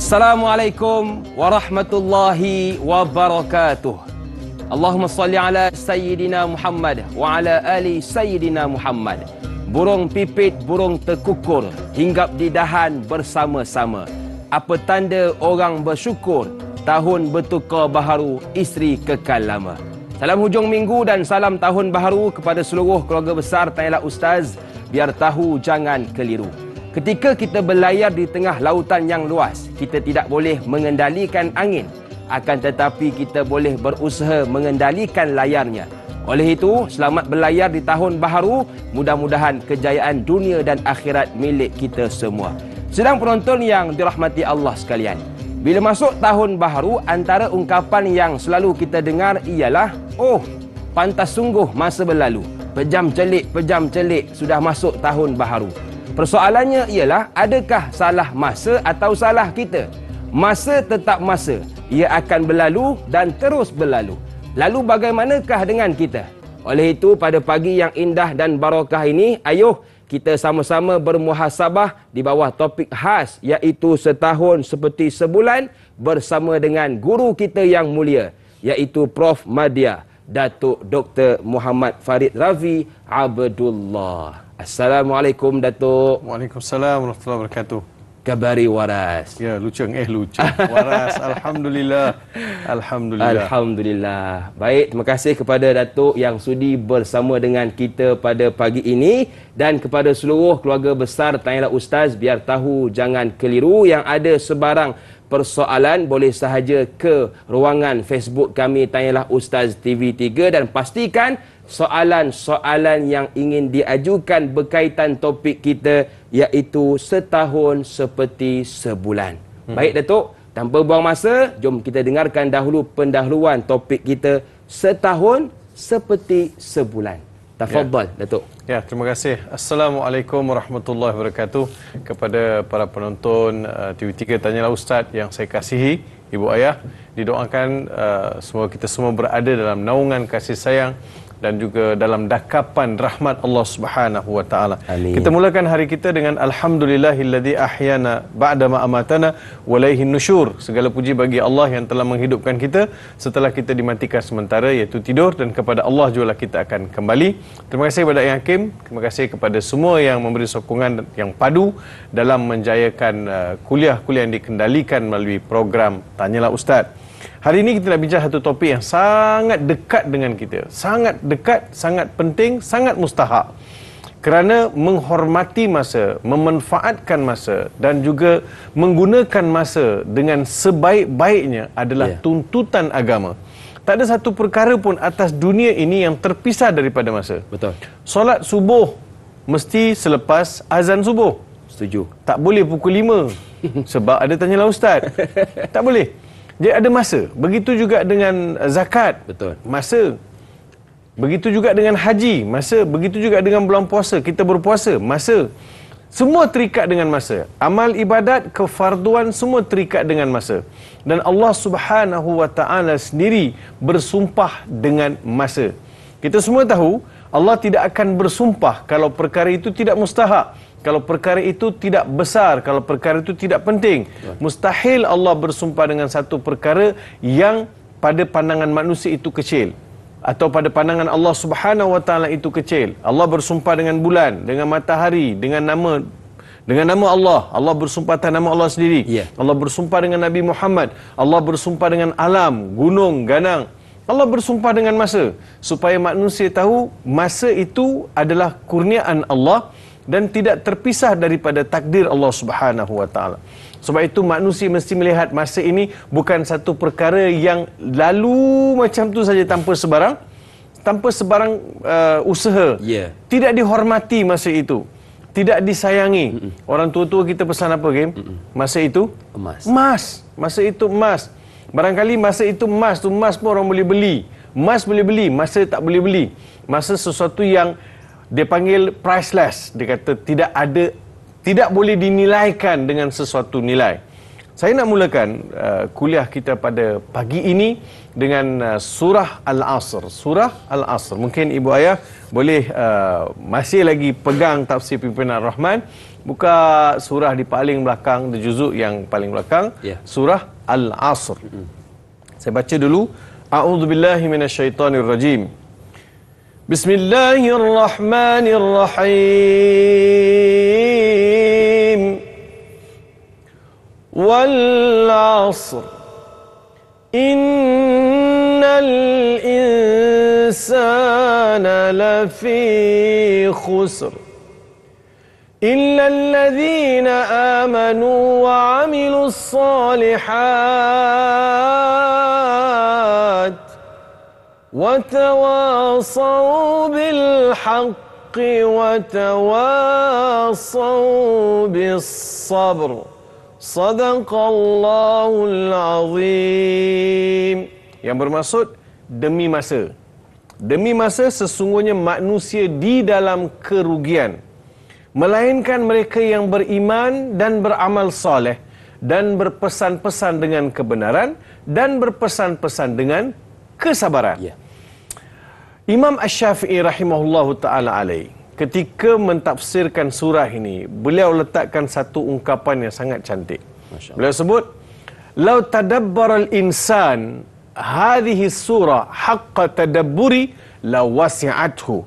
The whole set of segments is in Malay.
Assalamualaikum warahmatullahi wabarakatuh. Allahumma salli ala Sayyidina Muhammad wa ala ali Sayyidina Muhammad. Burung pipit, burung terkukur, hinggap di dahan bersama-sama. Apa tanda orang bersyukur? Tahun bertukar baharu, isteri kekal lama. Salam hujung minggu dan salam tahun baharu kepada seluruh keluarga besar Tanyalah Ustaz. Biar tahu jangan keliru. Ketika kita berlayar di tengah lautan yang luas, kita tidak boleh mengendalikan angin. Akan tetapi kita boleh berusaha mengendalikan layarnya. Oleh itu, selamat berlayar di tahun baharu. Mudah-mudahan kejayaan dunia dan akhirat milik kita semua. Sedang penonton yang dirahmati Allah sekalian. Bila masuk tahun baharu, antara ungkapan yang selalu kita dengar ialah, "Oh, pantas sungguh masa berlalu. Pejam celik, sudah masuk tahun baharu." Persoalannya ialah, adakah salah masa atau salah kita? Masa tetap masa. Ia akan berlalu dan terus berlalu. Lalu bagaimanakah dengan kita? Oleh itu, pada pagi yang indah dan barakah ini, ayuh kita sama-sama bermuhasabah di bawah topik khas, iaitu setahun seperti sebulan, bersama dengan guru kita yang mulia, iaitu Prof. Madya, Datuk Dr. Muhammad Farid Ravi Abdullah. Assalamualaikum Datuk. Waalaikumsalam warahmatullahi wabarakatuh. Kabari waras. Ya, luceng waras. Alhamdulillah. Alhamdulillah. Baik, terima kasih kepada Datuk yang sudi bersama dengan kita pada pagi ini, dan kepada seluruh keluarga besar Tanyalah Ustaz. Biar tahu jangan keliru. Yang ada sebarang persoalan, boleh sahaja ke ruangan Facebook kami Tanyalah Ustaz TV3, dan pastikan soalan-soalan yang ingin diajukan berkaitan topik kita, iaitu setahun seperti sebulan. Baik Datuk, tanpa buang masa, jom kita dengarkan dahulu pendahuluan topik kita, setahun seperti sebulan. Tafadhal Datuk. Ya, terima kasih. Assalamualaikum warahmatullahi wabarakatuh. Kepada para penonton TV3 Tanyalah Ustaz yang saya kasihi, ibu ayah, didoakan semoga kita semua berada dalam naungan kasih sayang dan juga dalam dakapan rahmat Allah Subhanahu wa taala. Kita mulakan hari kita dengan alhamdulillahilladzi ahyana ba'da ma amatana wa ilaihin nusyur. Segala puji bagi Allah yang telah menghidupkan kita setelah kita dimatikan sementara, iaitu tidur, dan kepada Allah jugalah kita akan kembali. Terima kasih kepada Yang Hakim, terima kasih kepada semua yang memberi sokongan yang padu dalam menjayakan kuliah-kuliah yang dikendalikan melalui program Tanyalah Ustaz. Hari ini kita nak bincang satu topik yang sangat dekat dengan kita. Sangat dekat, sangat penting, sangat mustahak. Kerana menghormati masa, memanfaatkan masa dan juga menggunakan masa dengan sebaik-baiknya adalah tuntutan agama. Tak ada satu perkara pun atas dunia ini yang terpisah daripada masa. Betul. Solat subuh mesti selepas azan subuh. Setuju. Tak boleh pukul 5 sebab ada Tanyalah Ustaz. Tak boleh. Jadi ada masa. Begitu juga dengan zakat. Betul. Masa. Begitu juga dengan haji. Masa. Begitu juga dengan bulan puasa. Kita berpuasa. Masa. Semua terikat dengan masa. Amal ibadat, kefarduan, semua terikat dengan masa. Dan Allah Subhanahu wa taala sendiri bersumpah dengan masa. Kita semua tahu Allah tidak akan bersumpah kalau perkara itu tidak mustahak, kalau perkara itu tidak besar, kalau perkara itu tidak penting. Mustahil Allah bersumpah dengan satu perkara yang pada pandangan manusia itu kecil, atau pada pandangan Allah Subhanahu wa taala itu kecil. Allah bersumpah dengan bulan, dengan matahari, dengan nama Allah. Allah bersumpah atas nama Allah sendiri. Allah bersumpah dengan Nabi Muhammad. Allah bersumpah dengan alam, gunung, ganang. Allah bersumpah dengan masa supaya manusia tahu masa itu adalah kurniaan Allah dan tidak terpisah daripada takdir Allah Subhanahu wa taala. Sebab itu manusia mesti melihat masa ini bukan satu perkara yang lalu macam tu saja tanpa sebarang usaha. Tidak dihormati masa itu. Tidak disayangi. Orang tua-tua kita pesan apa, Game? Masa itu emas. Masa itu emas. Barangkali masa itu emas pun orang boleh beli. Emas boleh beli, masa tak boleh beli. Masa sesuatu yang dia panggil priceless. Dia kata tidak boleh dinilaikan dengan sesuatu nilai. Saya nak mulakan kuliah kita pada pagi ini dengan surah Al-Asr. Surah Al-Asr. Mungkin ibu ayah boleh masih lagi pegang tafsir pimpinan Ar-Rahman. Buka surah di paling belakang, di juzuk yang paling belakang. Surah Al-Asr. Saya baca dulu. A'udzubillahi minasyaitonirrajim. Bismillahirrahmanirrahim. والعصر إن الإنسان لفي خسر إلا الذين آمنوا وعملوا الصالحات وتواصوا بالحق وتواصوا بالصبر. Sadaqallahul azim. Yang bermaksud demi masa. Demi masa sesungguhnya manusia di dalam kerugian. Melainkan mereka yang beriman dan beramal soleh dan berpesan-pesan dengan kebenaran dan berpesan-pesan dengan kesabaran. Imam Asy-Syafi'i rahimahullahu taala alaih, ketika mentafsirkan surah ini, beliau letakkan satu ungkapan yang sangat cantik. Beliau sebut, "Lau tadabbaral insan hadhihi surah haqqa tadabburi la wasi'athu."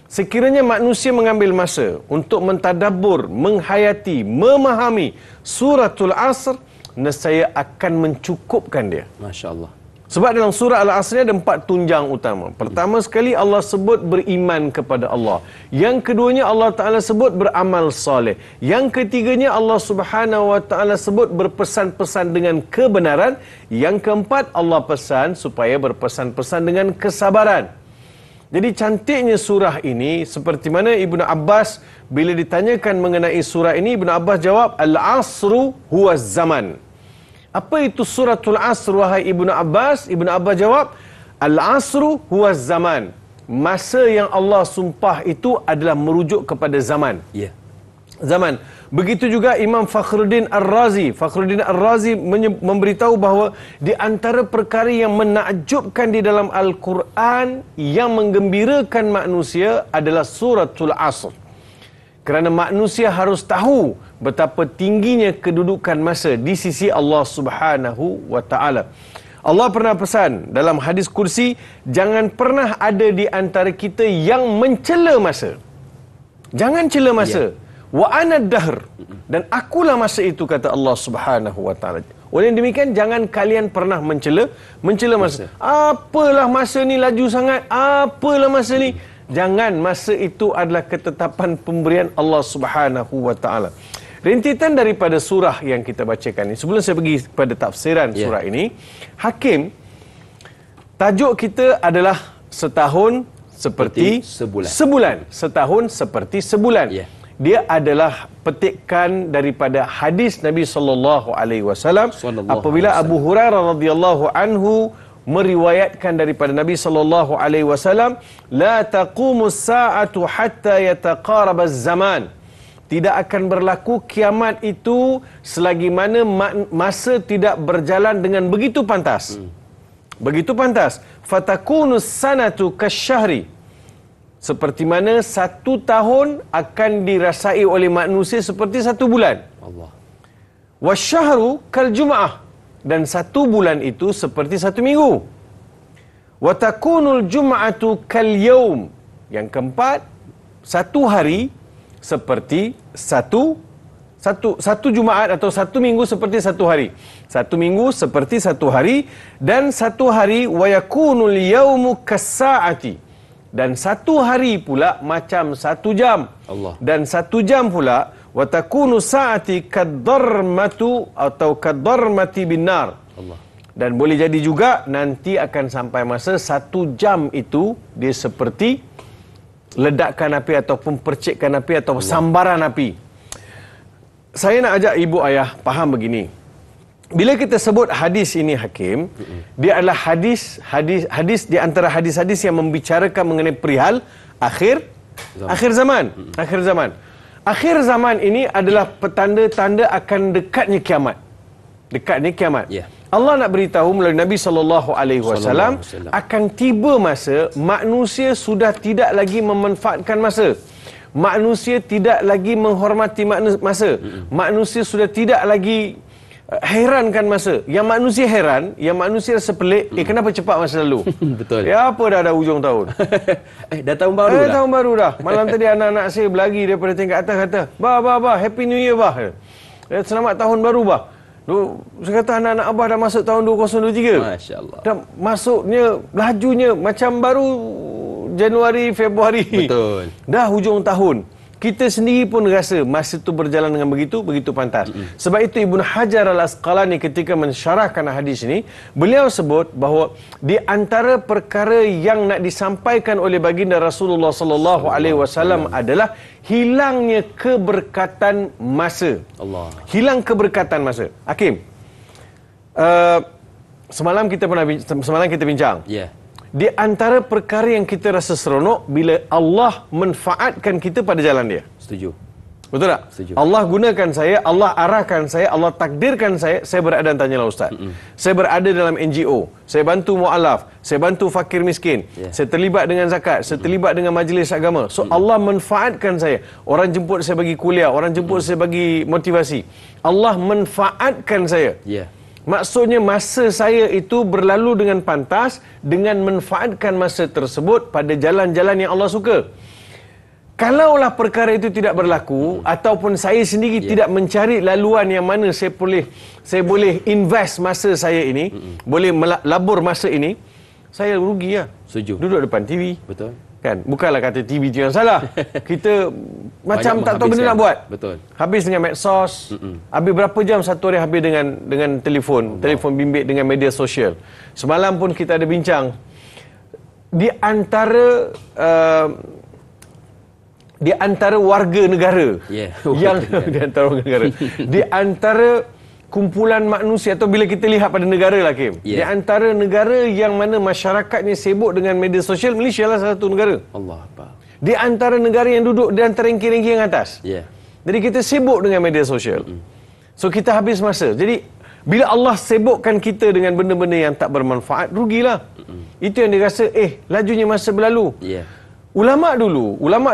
Sekiranya manusia mengambil masa untuk mentadabbur, menghayati, memahami suratul Asr, nescaya akan mencukupkan dia. Masya-Allah. Sebab dalam surah Al-Asr ada 4 tunjang utama. Pertama sekali Allah sebut beriman kepada Allah. Yang keduanya Allah Ta'ala sebut beramal soleh. Yang ketiganya Allah Subhanahu Wa Ta'ala sebut berpesan-pesan dengan kebenaran. Yang keempat Allah pesan supaya berpesan-pesan dengan kesabaran. Jadi cantiknya surah ini, seperti mana Ibnu Abbas bila ditanyakan mengenai surah ini, Ibnu Abbas jawab, Al-Asru huwa zaman. Apa itu suratul Asr, wahai Ibnu Abbas? Ibnu Abbas jawab, Al-Asru huwa zaman. Masa yang Allah sumpah itu adalah merujuk kepada zaman. Zaman. Begitu juga Imam Fakhruddin Ar-Razi. Fakhruddin Ar-Razi memberitahu bahawa di antara perkara yang menakjubkan di dalam Al-Quran yang menggembirakan manusia adalah suratul Asr. Kerana manusia harus tahu betapa tingginya kedudukan masa di sisi Allah Subhanahu wa taala. Allah pernah pesan dalam hadis kursi, jangan pernah ada di antara kita yang mencela masa. Jangan cela masa. Wa ana dahr, dan akulah masa itu, kata Allah Subhanahu wa taala. Oleh demikian jangan kalian pernah mencela masa. Apalah masa ni laju sangat, apalah masa ni. Jangan, masa itu adalah ketetapan pemberian Allah Subhanahu wa taala. Rintitan daripada surah yang kita bacakan ini, sebelum saya pergi pada tafsiran surah ini, Hakim, tajuk kita adalah setahun seperti sebulan. Setahun seperti sebulan. Dia adalah petikan daripada hadis Nabi sallallahu alaihi wasallam apabila Abu Hurairah radhiyallahu anhu meriwayatkan daripada Nabi sallallahu alaihi wasallam, la taqumus saatu hatta yataqaraba az-zaman. Tidak akan berlaku kiamat itu selagi mana masa tidak berjalan dengan begitu pantas. Begitu pantas. Fatakunus sanatu kasyahri. Seperti mana 1 tahun akan dirasai oleh manusia seperti 1 bulan. Allah. Wasyahru kal jum'ah. Dan 1 bulan itu seperti 1 minggu. Wa takunul jum'atu kal yaum. Yang keempat, 1 hari seperti satu Jumaat atau 1 minggu seperti 1 hari. 1 minggu seperti 1 hari, dan 1 hari wa yakunul yaumu kas-saati. Dan 1 hari pula macam 1 jam. Allah. Dan 1 jam pula wa takunu saati kadarmatu atau kadarmati binar. Allah. Dan boleh jadi juga nanti akan sampai masa 1 jam itu dia seperti ledakan api ataupun percikkan api atau sambaran api. Saya nak ajak ibu ayah faham begini. Bila kita sebut hadis ini, Hakim, dia adalah hadis di antara hadis-hadis yang membicarakan mengenai perihal akhir zaman. Akhir zaman. Akhir zaman ini adalah petanda-tanda akan dekatnya kiamat. Dekat ni kiamat. Ya. Allah nak beritahu melalui Nabi SAW akan tiba masa manusia sudah tidak lagi memanfaatkan masa. Manusia tidak lagi menghormati masa. Manusia sudah tidak lagi herankan masa. Yang manusia heran, yang manusia rasa pelik, kenapa cepat masa lalu? Betul. Ya apa dah hujung tahun. Dah tahun baru dah. Tahun baru dah. Malam tadi anak-anak saya berlari daripada tingkat atas kata, "Bah, Happy New Year, bah." Selamat tahun baru, bah. Saya kata anak-anak abah dah masuk tahun 2023. Masya-Allah. Dah masuknya lajunya macam baru Januari, Februari. Betul. Dah hujung tahun. Kita sendiri pun rasa masa itu berjalan dengan begitu pantas. Sebab itu Ibnu Hajar Al-Asqalani ketika mensyarahkan hadis ini, beliau sebut bahawa di antara perkara yang nak disampaikan oleh baginda Rasulullah sallallahu alaihi wasallam adalah hilangnya keberkatan masa. Allah. Hilang keberkatan masa. Hakim, semalam kita bincang. Ya. Di antara perkara yang kita rasa seronok bila Allah manfaatkan kita pada jalan dia. Setuju. Betul tak? Setuju. Allah gunakan saya, Allah arahkan saya, Allah takdirkan saya berada dan tanyalah Ustaz. Saya berada dalam NGO, saya bantu mu'alaf, saya bantu fakir miskin, saya terlibat dengan zakat, saya terlibat dengan majlis agama. So Allah manfaatkan saya. Orang jemput saya bagi kuliah, orang jemput saya bagi motivasi. Allah manfaatkan saya. Ya. Maksudnya masa saya itu berlalu dengan pantas dengan manfaatkan masa tersebut pada jalan-jalan yang Allah suka. Kalaulah perkara itu tidak berlaku ataupun saya sendiri tidak mencari laluan yang mana saya boleh invest masa saya ini, boleh labur masa ini, saya rugi lah. Setuju. Duduk depan TV. Betul. Kan? Bukanlah kata TV itu yang salah. Kita macam tak tahu benda nak buat. Betul. Habis dengan medsos. Habis berapa jam satu hari habis dengan telefon bimbit dengan media sosial. Semalam pun kita ada bincang di antara warga negara yang di antara warga negara di antara kumpulan manusia atau bila kita lihat pada negara lah Kim, di antara negara yang mana masyarakatnya sibuk dengan media sosial, Malaysia lah salah satu negara. Allah Akbar. Di antara negara yang duduk di antara ranking-ranking yang atas. Jadi kita sibuk dengan media sosial. So kita habis masa. Jadi bila Allah sibukkan kita dengan benda-benda yang tak bermanfaat, rugilah. Itu yang dirasa lajunya masa berlalu. Ulama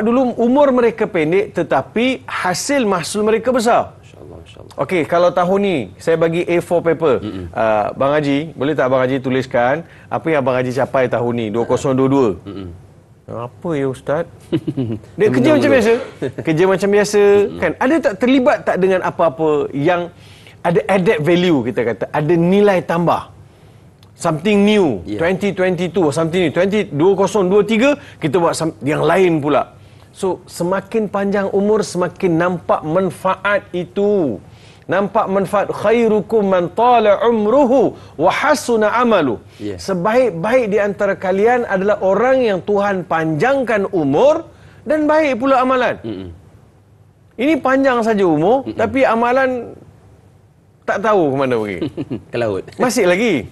dulu umur mereka pendek tetapi hasil mahsul mereka besar. Okey, kalau tahun ni saya bagi A4 paper, Bang Haji, boleh tak Bang Haji tuliskan apa yang Bang Haji capai tahun ni 2022? Apa ya Ustaz? Dia kerja macam biasa. Kerja macam biasa kan. Ada tak terlibat tak dengan apa-apa yang ada added value, kita kata, ada nilai tambah. Something new, 2022 something new, 2023 kita buat yang lain pula. So, semakin panjang umur, semakin nampak manfaat itu. Nampak manfaat. Khairukum man tala umruhu wa hasuna amalu. Sebaik-baik di antara kalian adalah orang yang Tuhan panjangkan umur dan baik pula amalan. Ini panjang saja umur, tapi amalan tak tahu ke mana pergi. Ke laut. Masih lagi.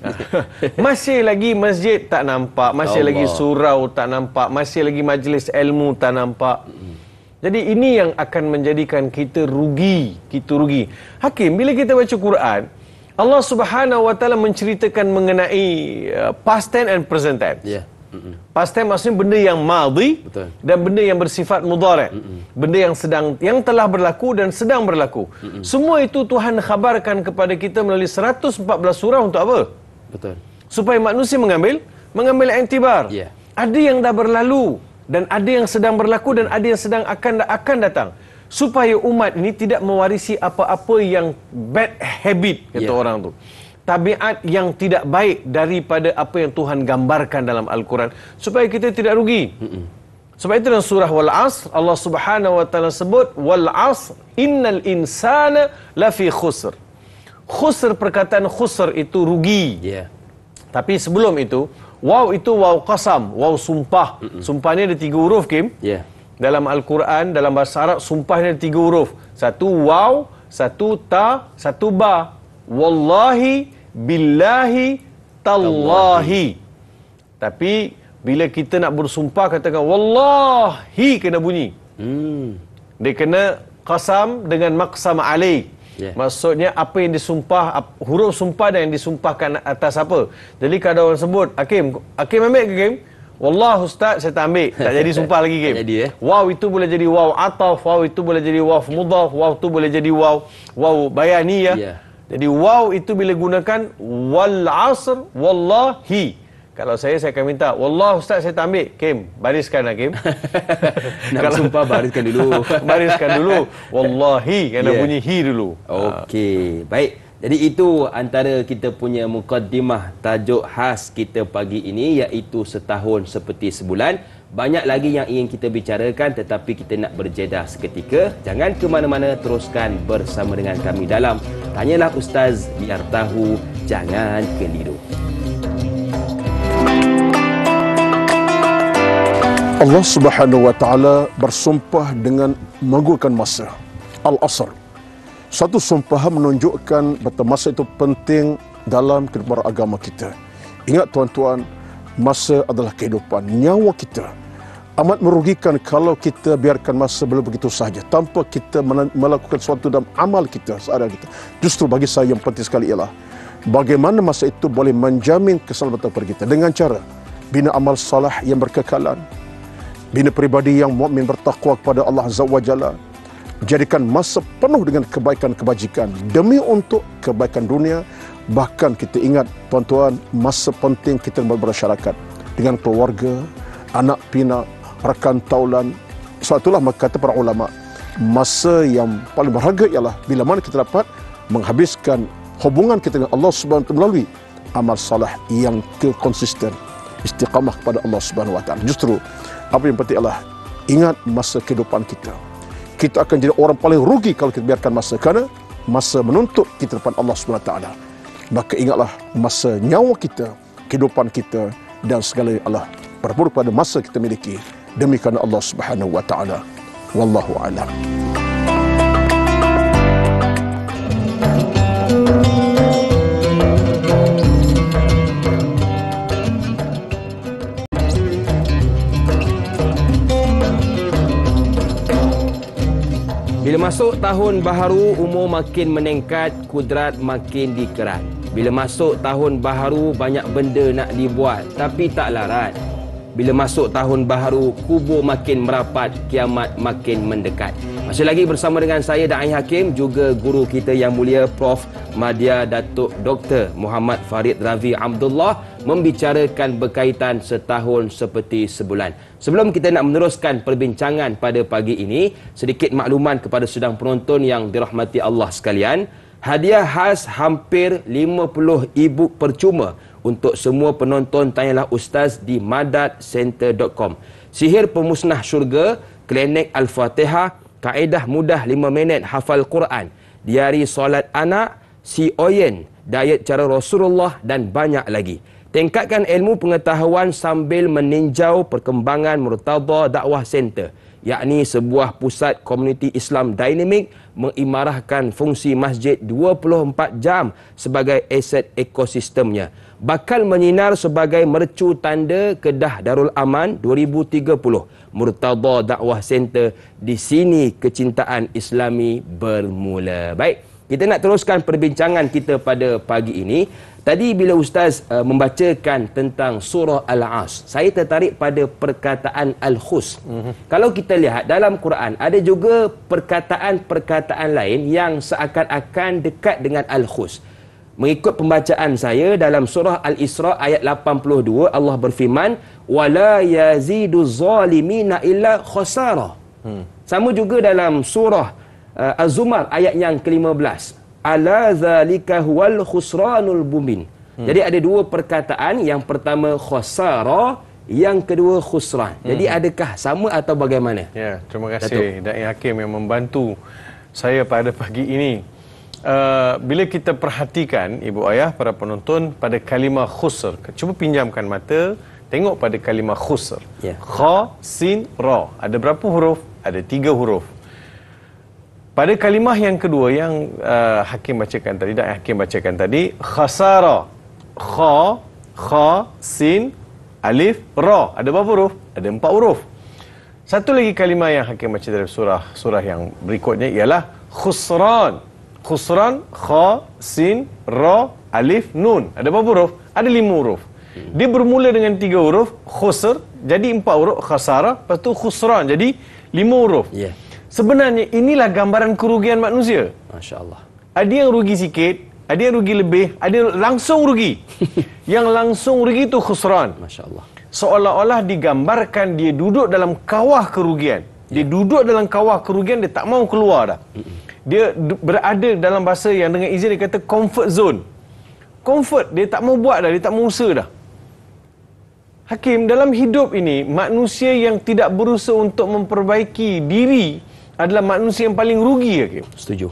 Masih lagi masjid tak nampak. Masih lagi surau tak nampak. Masih lagi majlis ilmu tak nampak. Jadi ini yang akan menjadikan kita rugi. Kita rugi. Hakim, bila kita baca Quran, Allah Subhanahu Wa Taala menceritakan mengenai past tense and present tense. Past tense maksudnya benda yang madhi dan benda yang bersifat mudhari'. Benda yang telah berlaku dan sedang berlaku. Semua itu Tuhan khabarkan kepada kita melalui 114 surah untuk apa? Betul. Supaya manusia mengambil iktibar. Ada yang dah berlalu dan ada yang sedang berlaku dan ada yang sedang akan datang. Supaya umat ini tidak mewarisi apa-apa yang bad habit, kata orang tu. Tabiat yang tidak baik daripada apa yang Tuhan gambarkan dalam Al-Quran, supaya kita tidak rugi. Sebab itu dalam surah Wal Asr Allah Subhanahu Wa Taala sebut Wal Asr innal insana lafi khusr. Khusr, perkataan khusr itu rugi. Tapi sebelum itu waw qasam, waw sumpah. Sumpah ni ada 3 huruf Kim. Dalam Al-Quran, dalam bahasa Arab, sumpah ni ada 3 huruf. Satu waw, satu ta, satu ba. Wallahi, billahi, tallahi. Tapi bila kita nak bersumpah, katakan wallahi, kena bunyi. Dia kena qasam dengan maqsam alaih. Maksudnya apa yang disumpah, huruf sumpah dan yang disumpahkan atas apa. Jadi kalau orang sebut, Hakim ambil ke Hakim? Wallah Ustaz, saya tak ambil. Tak jadi sumpah lagi Hakim. Jadi Waw itu boleh jadi waw ataf, waw itu boleh jadi waw mudhaf, waw itu boleh jadi waw bayaniyah. Jadi waw itu bila gunakan wal asr wallahi. Kalau saya akan minta, Wallah Ustaz saya tak ambil. Kim, bariskan Hakim. Nak sumpah bariskan dulu. Bariskan dulu. Wallahi, kena bunyi hi dulu. Okey, baik. Jadi itu antara kita punya mukaddimah tajuk khas kita pagi ini, iaitu setahun seperti sebulan. Banyak lagi yang ingin kita bicarakan, tetapi kita nak berjeda seketika. Jangan ke mana-mana, teruskan bersama dengan kami dalam Tanyalah Ustaz, biar tahu, jangan keliru. Allah Subhanahu wa taala bersumpah dengan menggunakan masa. Al-Asr. Satu sumpahan menunjukkan bahawa masa itu penting dalam kehidupan agama kita. Ingat tuan-tuan, masa adalah kehidupan, nyawa kita. Amat merugikan kalau kita biarkan masa begitu begitu sahaja tanpa kita melakukan sesuatu dalam amal kita sehari kita. Justru bagi saya yang penting sekali ialah bagaimana masa itu boleh menjamin keselamatan kepada kita dengan cara bina amal salah yang berkekalan, bina pribadi yang mukmin bertakwa kepada Allah Azza wa Jalla. Jadikan masa penuh dengan kebaikan kebajikan demi untuk kebaikan dunia. Bahkan kita ingat tuan-tuan, masa penting kita bermasyarakat dengan keluarga, anak pinak, rakan taulan. Sebab itulah kata para ulama, masa yang paling berharga ialah bila mana kita dapat menghabiskan hubungan kita dengan Allah Subhanahu wa taala melalui amal salah yang konsisten, istiqamah kepada Allah Subhanahu wa taala. Justru apa yang penting adalah ingat masa kehidupan kita. Kita akan jadi orang paling rugi kalau kita biarkan masa, kerana masa menuntut kita depan Allah Subhanahu wa taala. Maka ingatlah masa nyawa kita, kehidupan kita dan segala Allah berpura pada masa kita miliki demi kerana Allah Subhanahu wa taala. Wallahu a'lam. Bila masuk tahun baharu, umur makin meningkat, kudrat makin dikerat. Bila masuk tahun baharu, banyak benda nak dibuat, tapi tak larat. Bila masuk tahun baharu, kubur makin merapat, kiamat makin mendekat. Masih lagi bersama dengan saya, Da'i Hakim, juga guru kita yang mulia, Prof. Madya Datuk Dr. Muhammad Farid Ravi Abdullah, membicarakan berkaitan setahun seperti sebulan. Sebelum kita nak meneruskan perbincangan pada pagi ini, sedikit makluman kepada sedang penonton yang dirahmati Allah sekalian. Hadiah khas hampir 50 e-book percuma untuk semua penonton Tanyalah Ustaz di madadcenter.com. Sihir Pemusnah Syurga, Klinik Al-Fatihah, Kaedah Mudah 5 Minit Hafal Quran, Diari Solat Anak, Si Oyen, Diet Cara Rasulullah dan banyak lagi. Tingkatkan ilmu pengetahuan sambil meninjau perkembangan Murtada Dakwah Center, yakni sebuah pusat komuniti Islam dinamik mengimarahkan fungsi masjid 24 jam sebagai aset ekosistemnya. Bakal menyinar sebagai mercu tanda Kedah Darul Aman 2030. Murtada Dakwah Center, di sini kecintaan Islami bermula. Baik, kita nak teruskan perbincangan kita pada pagi ini. Tadi bila Ustaz membacakan tentang surah Al-As, saya tertarik pada perkataan Al-Khus. Kalau kita lihat dalam Quran, ada juga perkataan-perkataan lain yang seakan-akan dekat dengan Al-Khus. Mengikut pembacaan saya dalam surah Al-Isra ayat 82, Allah berfirman, "Wala yazidu zalimina illa khasara." Sama juga dalam surah Az-Zumar ayat yang ke-15. Ala zalika huwal khusranul mubin. Jadi ada dua perkataan, yang pertama khasara, yang kedua khusran. Jadi adakah sama atau bagaimana? Ya, terima kasih Da'i Hakim yang membantu saya pada pagi ini. Bila kita perhatikan, ibu ayah, para penonton, pada kalimah khusr, cuba pinjamkan mata, tengok pada kalimah khusr. Kha, sin, ra. Ada berapa huruf? Ada 3 huruf. Pada kalimah yang kedua yang Hakim bacakan tadi, dan Hakim bacakan tadi, khasara. Kha, sin, alif, ra. Ada berapa huruf? Ada 4 huruf. Satu lagi kalimah yang Hakim baca dari surah yang berikutnya ialah khusran. Khusran, kha, sin, ra, alif, nun. Ada berapa huruf? Ada 5 huruf. Dia bermula dengan 3 huruf, khusr, jadi 4 huruf, khasara, lepas tu khusran, jadi 5 huruf. Ya. Sebenarnya inilah gambaran kerugian manusia. Masya-Allah. Ada yang rugi sikit, ada yang rugi lebih, ada yang langsung rugi. Yang langsung rugi itu khusran. Masya-Allah. Seolah-olah digambarkan dia duduk dalam kawah kerugian. Dia duduk dalam kawah kerugian, dia tak mau keluar dah. Dia berada dalam bahasa yang dengan izin dia kata comfort zone. Comfort, dia tak mau buat dah, dia tak mau usaha dah. Hakim, dalam hidup ini, manusia yang tidak berusaha untuk memperbaiki diri adalah manusia yang paling rugi, Hakim. Setuju.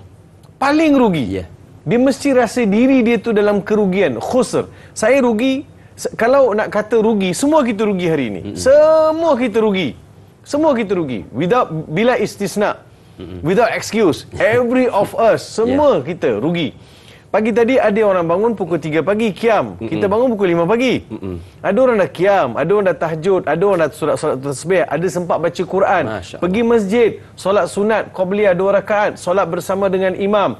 Paling rugi. Ya. Dia mesti rasa diri dia tu dalam kerugian, khusr. Saya rugi, kalau nak kata rugi, semua kita rugi hari ini. Semua kita rugi. Semua kita rugi. Bila istisna. Without excuse. Every of us, semua kita rugi. Pagi tadi ada orang bangun pukul 3 pagi, qiyam. Kita bangun pukul 5 pagi. Ada orang dah qiyam, ada orang dah tahajud, ada orang dah solat tasbih, ada sempat baca Quran, pergi masjid, solat sunat, qabliyah 2 rakaat, solat bersama dengan imam,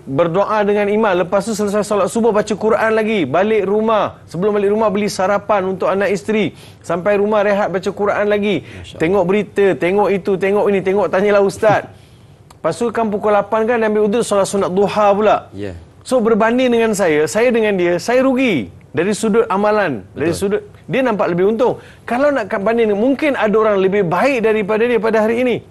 berdoa dengan imam. Lepas tu selesai solat subuh baca Quran lagi, balik rumah, sebelum balik rumah beli sarapan untuk anak isteri, sampai rumah rehat baca Quran lagi, tengok berita, tengok itu, tengok ini, tengok tanyalah ustaz. Lepas tu kan pukul 8 kan ambil uduk solat sunat duha pula. Ya. So berbanding dengan saya dengan dia, saya rugi dari sudut amalan. Betul. Dari sudut dia nampak lebih untung. Kalau nak banding, mungkin ada orang lebih baik daripada dia pada hari ini.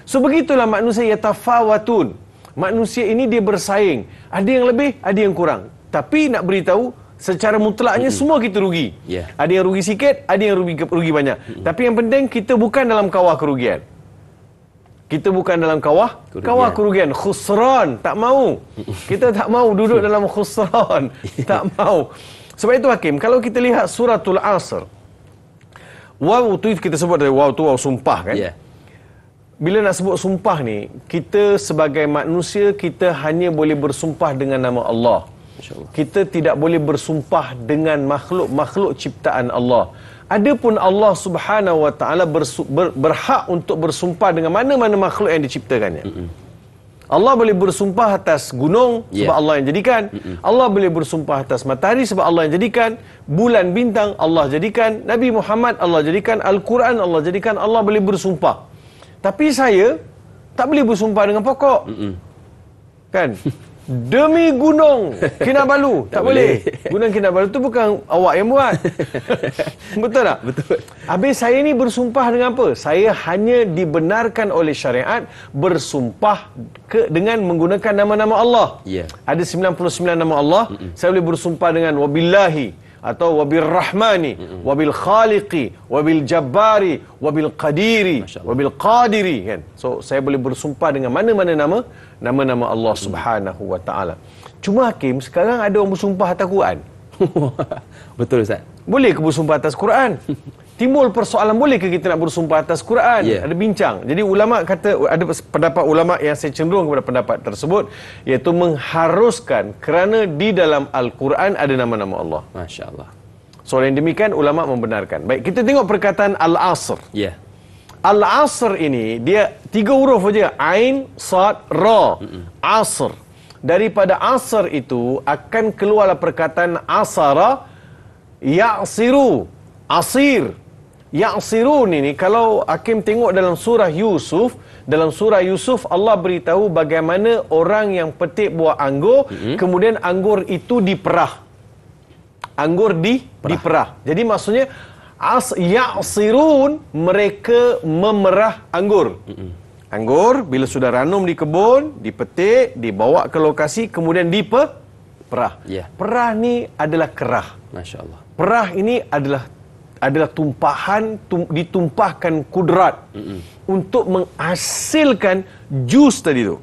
So begitulah manusia yatafawatun. Manusia ini dia bersaing. Ada yang lebih, ada yang kurang. Tapi nak beritahu, secara mutlaknya semua kita rugi. Yeah. Ada yang rugi sikit, ada yang rugi banyak. Tapi yang penting kita bukan dalam kawah kerugian. Kita bukan dalam kawah kerugian. Khusran, tak mau. Kita tak mau duduk dalam khusran. Tak mau. Sebab itu Hakim, kalau kita lihat suratul Asr, waw tu kita sebut dari waw tu waw sumpah kan? Yeah. Bila nak sebut sumpah ni, kita sebagai manusia, kita hanya boleh bersumpah dengan nama Allah. Kita tidak boleh bersumpah dengan makhluk-makhluk ciptaan Allah. Adapun Allah Subhanahu Wa Taala berhak untuk bersumpah dengan mana-mana makhluk yang diciptakannya. Allah boleh bersumpah atas gunung sebab Allah yang jadikan. Allah boleh bersumpah atas matahari sebab Allah yang jadikan. Bulan bintang Allah jadikan. Nabi Muhammad Allah jadikan. Al-Quran Allah jadikan. Allah boleh bersumpah. Tapi saya tak boleh bersumpah dengan pokok. Kan? Demi gunung Kinabalu tak boleh. Gunung Kinabalu tu bukan awak yang buat. Betul tak? Betul. Habis saya ni bersumpah dengan apa? Saya hanya dibenarkan oleh syariat bersumpah dengan menggunakan nama-nama Allah. Yeah. Ada 99 nama Allah. Saya boleh bersumpah dengan wabillahi atau wabil rahmani, wabil khaliqi, wabil jabbari, wabil qadiri, wabil qadiri kan. So saya boleh bersumpah dengan mana-mana nama-nama Allah Subhanahu Wa Taala. Cuma Hakim, sekarang ada orang bersumpah atas Quran. Betul Ustaz. Boleh ke bersumpah atas Quran? Timbul persoalan, boleh ke kita nak bersumpah atas Quran? Ada bincang. Jadi ulama kata, ada pendapat ulama yang saya cenderung kepada pendapat tersebut, iaitu mengharuskan kerana di dalam Al-Quran ada nama-nama Allah. Masya Allah. So yang demikian ulama membenarkan. Baik, kita tengok perkataan Al-Asr. Ya. Al-Asr ini dia 3 huruf saja, Ain, Sad, Ra. Asr. Daripada Asr itu akan keluarlah perkataan Asara, Ya'siru, Asir. Ya'sirun ini, kalau Hakim tengok dalam surah Yusuf, Allah beritahu bagaimana orang yang petik buah anggur, kemudian anggur itu diperah. Anggur diperah. Jadi maksudnya ya'sirun, mereka memerah anggur. Anggur bila sudah ranum di kebun, dipetik, dibawa ke lokasi, kemudian diperah. Yeah. Perah ni adalah kerah. Masya Allah. Perah ini adalah ditumpahkan kudrat untuk menghasilkan jus tadi tu.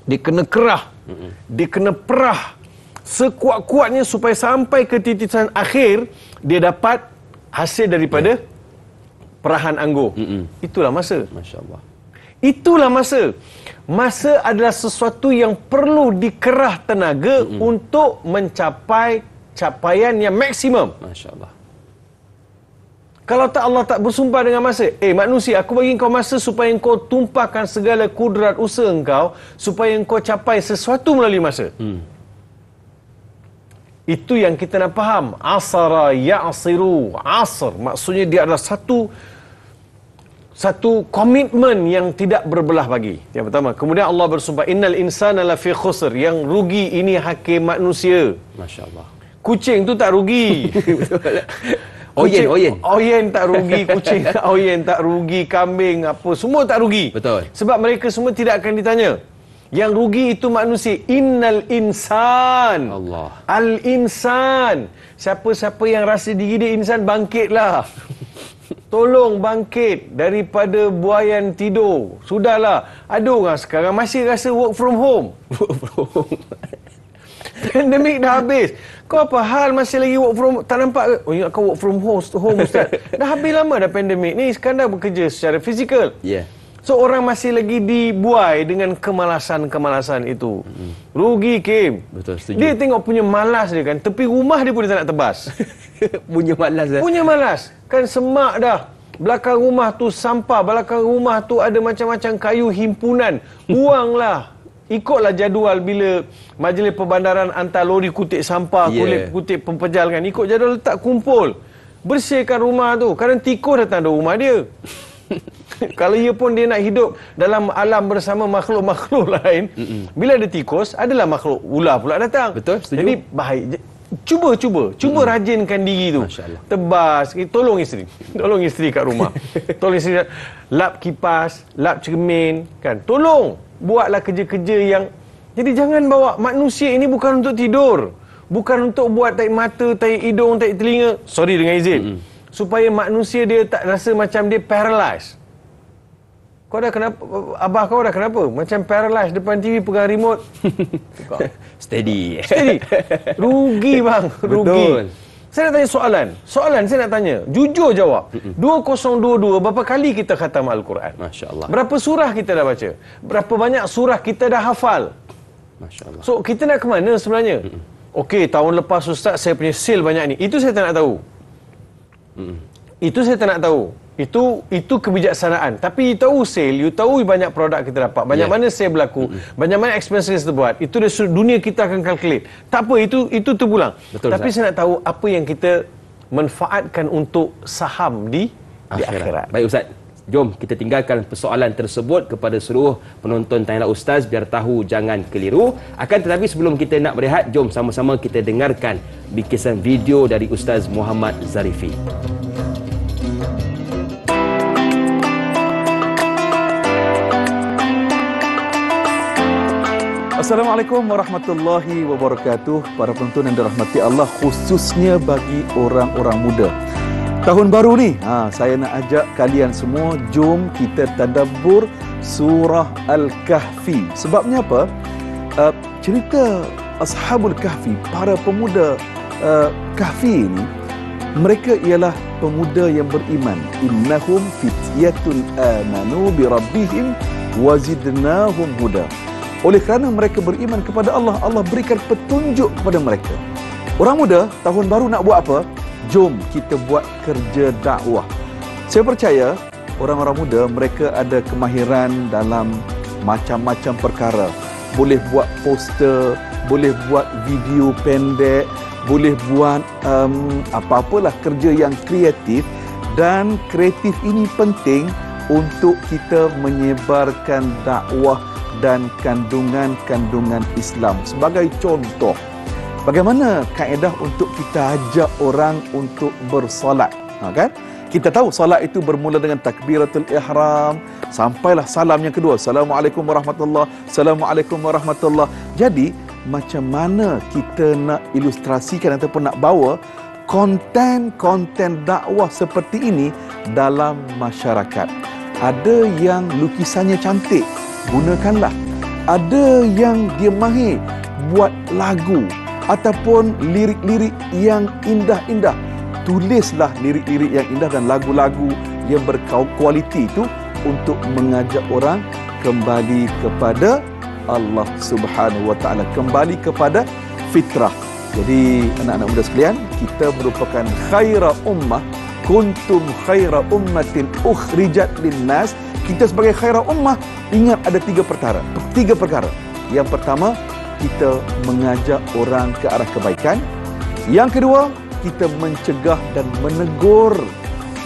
Dia kena kerah, dia kena perah sekuat-kuatnya supaya sampai ke titisan akhir dia dapat hasil daripada perahan anggur. Itulah masa. Masya Allah. Itulah masa. Masa adalah sesuatu yang perlu dikerah tenaga untuk mencapai capaian yang maksimum. Masya Allah. Kalau tak Allah tak bersumpah dengan masa. Manusia, aku bagi kau masa supaya kau tumpahkan segala kudrat usaha engkau, supaya kau capai sesuatu melalui masa. Itu yang kita nak faham. Asara ya'siru. Asr maksudnya dia adalah satu komitmen yang tidak berbelah bagi. Yang pertama. Kemudian Allah bersumpah, innal insana lafi khusr. Yang rugi ini hakim manusia. Masya Allah. Kucing tu tak rugi. Oyen tak rugi, kucing oyen tak rugi, kambing apa semua tak rugi. Betul. Sebab mereka semua tidak akan ditanya. Yang rugi itu manusia. Innal insan. Allah. Al insan. Siapa-siapa yang rasa diri dia insan, bangkitlah. Tolong bangkit daripada buayan tidur. Sudahlah. Ada orang sekarang masih rasa work from home. Pandemik dah habis. Kau apa hal masih lagi work from home? Tak nampak ke? Oh, ingat kau work from home Ustaz. Dah habis lama dah pandemik ni. Sekarang dah bekerja secara fizikal. Ya. Yeah. So orang masih lagi dibuai dengan kemalasan-kemalasan itu. Rugi, Kim. Betul, setuju. Dia tengok punya malas dia kan. Tepi rumah dia pun dia tak nak tebas. Punya malas dah. Punya malas. Kan semak dah. Belakang rumah tu sampah. Belakang rumah tu ada macam-macam kayu himpunan. Buanglah. Ikutlah jadual bila majlis perbandaran hantar lori kutip sampah, kutip pempejalkan. Ikut jadual letak kumpul. Bersihkan rumah tu. Kadang tikus datang dari rumah dia. Kalau ia pun dia nak hidup dalam alam bersama makhluk-makhluk lain, bila ada tikus, adalah makhluk ular pula datang. Betul, setuju. Jadi baik. Cuba rajinkan diri tu. Tebas, tolong isteri kat rumah. Tolong isteri lap kipas, lap cermin kan. Tolong buatlah kerja-kerja yang, jadi jangan bawa manusia ini bukan untuk tidur. Bukan untuk buat tarik mata, tarik hidung, tarik telinga. Sorry dengan izin. Supaya manusia dia tak rasa macam dia paralyzed. Kau dah kenapa? Abah kau dah kenapa? Macam paralyzed depan TV pegang remote. Steady. Rugi bang, rugi. Betul. Saya nak tanya soalan saya nak tanya. Jujur jawab. 2022 berapa kali kita khatam Al-Quran? Masya Allah. Berapa surah kita dah baca? Berapa banyak surah kita dah hafal? Masya Allah. So kita nak ke mana sebenarnya? Okey, tahun lepas Ustaz saya punya sale banyak ni. Itu saya tak nak tahu. Itu saya tak nak tahu. Itu kebijaksanaan. Tapi you tahu sale, you tahu banyak produk kita dapat, banyak mana sale berlaku, banyak mana expense kita buat. Itu dunia kita akan calculate. Tak apa, itu terpulang. Betul, tapi Ustaz. saya nak tahu apa yang kita manfaatkan untuk saham di akhirat. Baik Ustaz. Jom kita tinggalkan persoalan tersebut kepada seluruh penonton Tanyalah Ustaz biar tahu jangan keliru. Akan tetapi sebelum kita nak berehat, jom sama-sama kita dengarkan bikisan video dari Ustaz Muhammad Zarifi. Assalamualaikum warahmatullahi wabarakatuh. Para penonton yang dirahmati Allah, khususnya bagi orang-orang muda. Tahun baru ni, saya nak ajak kalian semua, jom kita tadabbur surah Al-Kahfi. Sebabnya apa? Cerita Ashabul Kahfi, para pemuda Kahfi ini, mereka ialah pemuda yang beriman. Innahum fityatun amanu bi rabbihim wazidnahum huda. Oleh kerana mereka beriman kepada Allah, Allah berikan petunjuk kepada mereka. Orang muda, tahun baru nak buat apa? Jom kita buat kerja dakwah. Saya percaya orang-orang muda, mereka ada kemahiran dalam macam-macam perkara. Boleh buat poster, boleh buat video pendek, boleh buat apa-apalah kerja yang kreatif. Dan kreatif ini penting untuk kita menyebarkan dakwah dan kandungan-kandungan Islam. Sebagai contoh, bagaimana kaedah untuk kita ajak orang untuk bersolat, kan? Kita tahu solat itu bermula dengan takbiratul ihram, sampailah salam yang kedua, Assalamualaikum warahmatullahi, Assalamualaikum warahmatullahi. Jadi, macam mana kita nak ilustrasikan ataupun nak bawa konten-konten dakwah seperti ini dalam masyarakat? Ada yang lukisannya cantik, gunakanlah. Ada yang dia mahir buat lagu ataupun lirik-lirik yang indah-indah. Tulislah lirik-lirik yang indah dan lagu-lagu yang berkualiti itu untuk mengajak orang kembali kepada Allah Subhanahu Wa Taala, kembali kepada fitrah. Jadi anak-anak muda sekalian, kita merupakan khaira ummah kuntum khaira ummatin ukhrijat linnas. Kita sebagai khaira ummah, ingat ada tiga perkara. Yang pertama, kita mengajak orang ke arah kebaikan. Yang kedua, kita mencegah dan menegur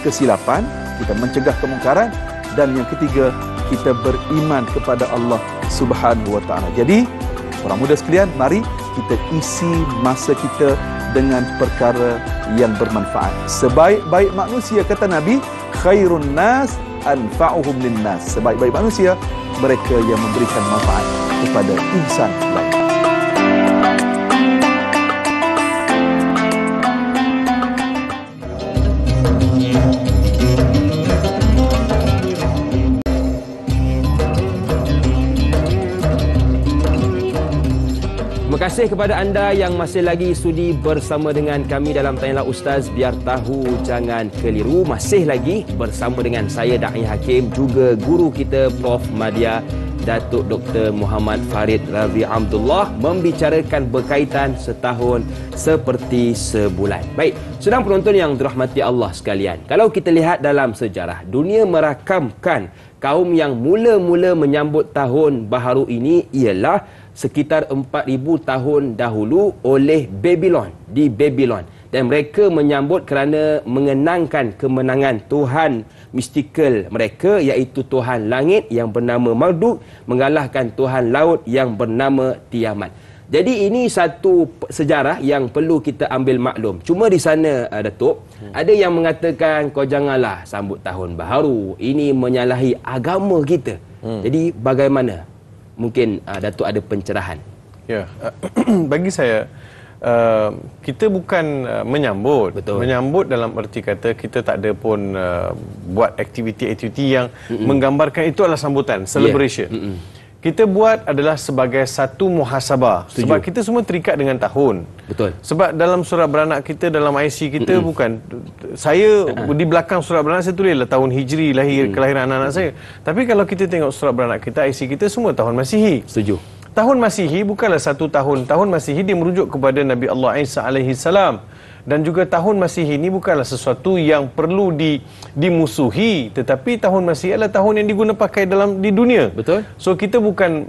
kesilapan, kita mencegah kemungkaran. Dan yang ketiga, kita beriman kepada Allah Subhanahu wa taala. Jadi, orang muda sekalian, mari kita isi masa kita dengan perkara yang bermanfaat. Sebaik-baik manusia, kata Nabi, khairun nas anfa'uhum linnas. Sebaik-baik manusia, mereka yang memberikan manfaat kepada insan lain. Terima kasih kepada anda yang masih lagi sudi bersama dengan kami dalam Tanyalah Ustaz, biar tahu jangan keliru. Masih lagi bersama dengan saya Da'i Hakim, juga guru kita Prof Madya Datuk Dr. Muhammad Farid Ravi Abdullah, membicarakan berkaitan setahun seperti sebulan. Baik, sedang penonton yang dirahmati Allah sekalian, kalau kita lihat dalam sejarah, dunia merakamkan kaum yang mula-mula menyambut tahun baharu ini ialah sekitar 4,000 tahun dahulu oleh Babylon, di Babylon. Dan mereka menyambut kerana mengenangkan kemenangan Tuhan mistikal mereka, iaitu Tuhan Langit yang bernama Marduk mengalahkan Tuhan Laut yang bernama Tiamat. Jadi ini satu sejarah yang perlu kita ambil maklum. Cuma di sana, Datuk, ada yang mengatakan kau janganlah sambut tahun baharu, ini menyalahi agama kita. Jadi bagaimana? Mungkin Datuk ada pencerahan. Ya, bagi saya, kita bukan menyambut. Betul. Menyambut dalam erti kata kita tak ada pun buat aktiviti-aktiviti yang menggambarkan itu adalah sambutan, celebration. Kita buat adalah sebagai satu muhasabah. Setuju. Sebab kita semua terikat dengan tahun. Betul. Sebab dalam surat beranak kita, dalam IC kita, bukan saya di belakang surat beranak saya tulislah tahun Hijri, kelahiran anak-anak saya. Tapi kalau kita tengok surat beranak kita, IC kita semua tahun Masihi. Setuju. Tahun Masihi bukanlah satu tahun. Tahun Masihi dia merujuk kepada Nabi Allah Isa alaihi salam. Dan juga tahun Masihi ini bukanlah sesuatu yang perlu dimusuhi, tetapi tahun Masihi adalah tahun yang diguna pakai di dunia. Betul. So kita bukan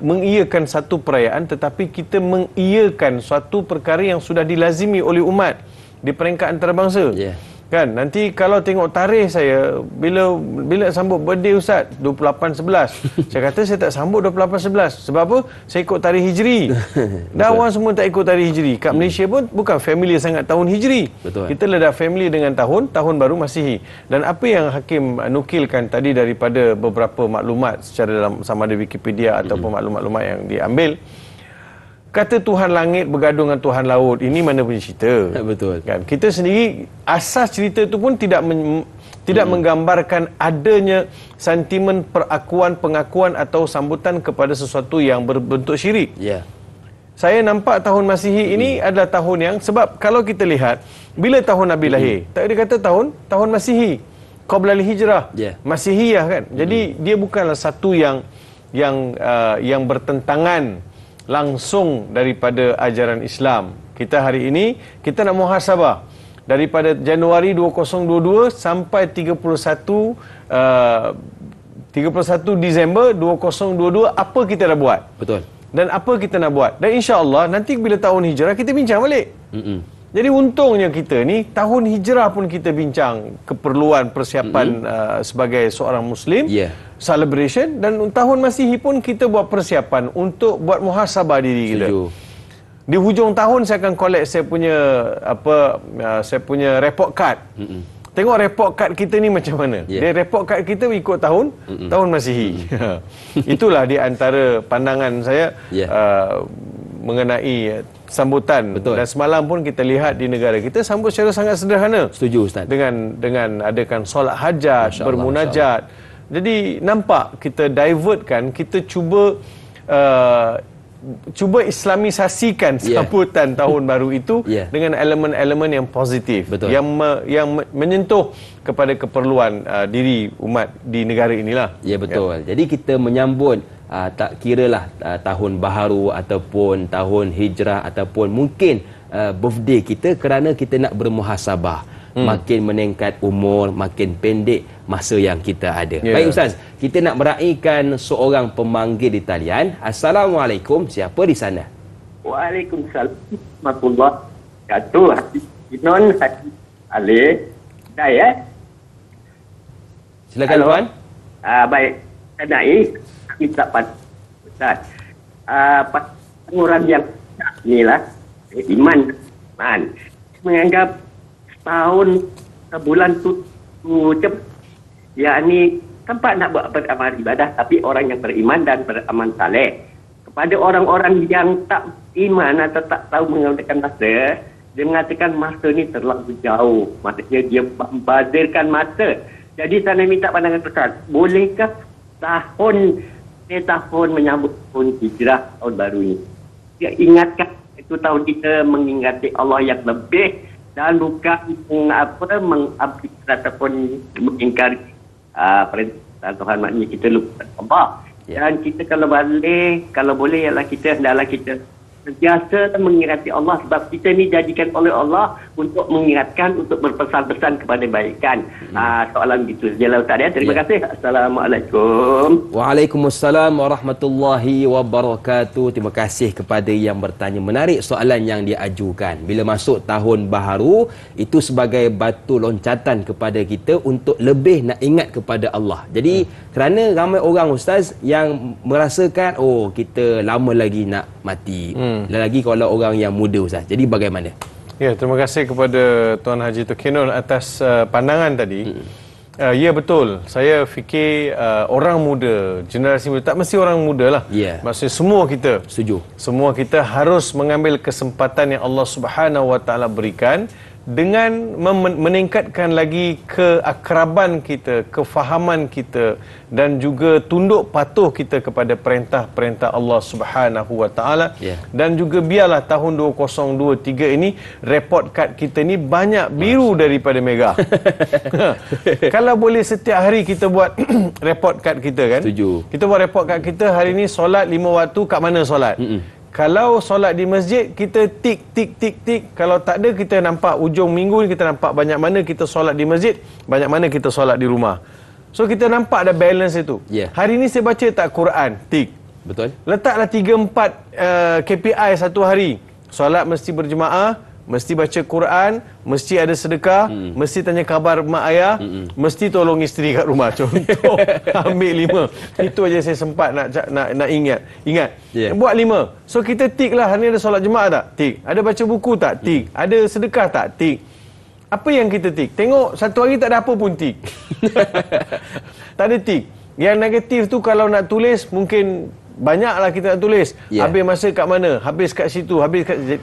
mengiyakan satu perayaan, tetapi kita mengiyakan suatu perkara yang sudah dilazimi oleh umat di peringkat antarabangsa. Yeah. Kan, nanti kalau tengok tarikh saya, bila sambut birthday Ustaz 28/11, saya kata saya tak sambut 28/11. Sebab apa? Saya ikut tarikh Hijri. Dah orang semua tak ikut tarikh Hijri. Kat Malaysia pun bukan familiar sangat tahun Hijri. Betul. Kita dah familiar dengan tahun baru Masihi. Dan apa yang Hakim nukilkan tadi daripada beberapa maklumat secara dalam sama ada Wikipedia ataupun maklumat-maklumat yang diambil, kata Tuhan Langit bergaduh dengan Tuhan Laut, ini mana punya cerita? Betul. Kan? Kita sendiri, asas cerita itu pun tidak menggambarkan adanya sentimen pengakuan atau sambutan kepada sesuatu yang berbentuk syirik. Ya. Saya nampak tahun Masihi ini adalah tahun yang, sebab kalau kita lihat, bila tahun Nabi lahir, tak ada kata tahun Masihi. Qablal Hijrah. Ya. Masihiyah kan. Jadi dia bukanlah satu yang bertentangan langsung daripada ajaran Islam. Kita hari ini, kita nak muhasabah. Daripada Januari 2022 sampai 31 Disember 2022, apa kita dah buat? Betul. Dan apa kita nak buat? Dan insya-Allah nanti bila tahun hijrah kita bincang balik. Jadi untungnya kita ni tahun hijrah pun kita bincang keperluan persiapan sebagai seorang Muslim, celebration, dan tahun Masihi pun kita buat persiapan untuk buat muhasabah diri kita. Setuju. Di hujung tahun saya akan collect saya punya report card. Tengok report card kita ni macam mana. Dia report card kita ikut tahun Masihi. Itulah di antara pandangan saya mengenai sambutan. Betul. Dan semalam pun kita lihat di negara kita sambut secara sangat sederhana. Setuju, Ustaz. Dengan adakan solat hajat, bermunajat. Jadi nampak kita divertkan, kita cuba islamisasikan sambutan tahun baru itu dengan elemen-elemen yang positif. Betul. yang menyentuh kepada keperluan diri umat di negara inilah. Ya, betul. Jadi kita menyambut tak kiralah tahun baharu ataupun tahun hijrah ataupun mungkin birthday kita kerana kita nak bermuhasabah. Makin meningkat umur, makin pendek masa yang kita ada. Baik Ustaz, kita nak meraihkan seorang pemanggil di talian. Assalamualaikum, siapa di sana? Waalaikumsalam warahmatullahi wabarakatuh. Non Haji Ali. Saya. Silakan tuan. Baik. Saya minta pada Ustaz. Orang yang inilah iman menganggap tahun sebulan tu cepat. Yakni tempat nak buat beramal ibadah, tapi orang yang beriman dan beramal saleh. Kepada orang-orang yang tak iman atau tak tahu menggunakan masa, dia mengatakan masa ni terlalu jauh. Maksudnya dia membazirkan masa. Jadi saya minta pandangan Ustaz, bolehkah tahun menyambut tahun hijrah, tahun baru ini, dia ingatkan itu tahun kita mengingati Allah yang lebih dan bukan mengabdi ataupun mengingkari perintah Tuhan, maknanya kita lupa Allah. Dan kita kalau boleh ialah kita hendaklah kita sentiasa mengingati Allah, sebab kita ni jadikan oleh Allah untuk mengingatkan, untuk berpesan-pesan kepada kebaikan. Soalan gitu sajalah Ustaz ya. Terima kasih. Assalamualaikum. Waalaikumsalam warahmatullahi wabarakatuh. Terima kasih kepada yang bertanya. Menarik soalan yang dia ajukan. Bila masuk tahun baharu, itu sebagai batu loncatan kepada kita untuk lebih nak ingat kepada Allah. Jadi kerana ramai orang Ustaz yang merasakan kita lama lagi nak mati. Lagi kalau orang yang muda Ustaz. Jadi bagaimana? Ya, terima kasih kepada Tuan Haji Tokinul atas pandangan tadi. Ya betul. Saya fikir orang muda, generasi muda, tak mesti orang muda lah. Maksudnya semua kita. Setuju. Semua kita harus mengambil kesempatan yang Allah Subhanahu Wa Taala berikan dengan meningkatkan lagi keakraban kita, kefahaman kita dan juga tunduk patuh kita kepada perintah-perintah Allah Subhanahu Wa Taala. Dan juga biarlah tahun 2023 ini report card kita ni banyak biru daripada merah. Kalau boleh setiap hari kita buat report card kita kan. Setuju. Kita buat report card kita hari ni solat 5 waktu, kat mana solat? Kalau solat di masjid, kita tik. Kalau tak ada, kita nampak ujung minggu ni, kita nampak banyak mana kita solat di masjid, banyak mana kita solat di rumah. So kita nampak ada balance itu. Hari ni saya baca tak Quran, tik. Betul. Letaklah 3-4 KPI satu hari. Solat mesti berjemaah, mesti baca Quran, mesti ada sedekah, mesti tanya khabar mak ayah, mesti tolong isteri kat rumah. Contoh, ambil 5. Itu aja saya sempat nak ingat. Buat 5. So kita tik lah, hari ni ada solat jemaah tak? Tik. Ada baca buku tak? Tik. Ada sedekah tak? Tik. Apa yang kita tik? Tengok satu hari tak ada apa pun tik. Tak ada tik. Yang negatif tu kalau nak tulis mungkin banyaklah kita nak tulis. Habis masa kat mana? Habis kat situ,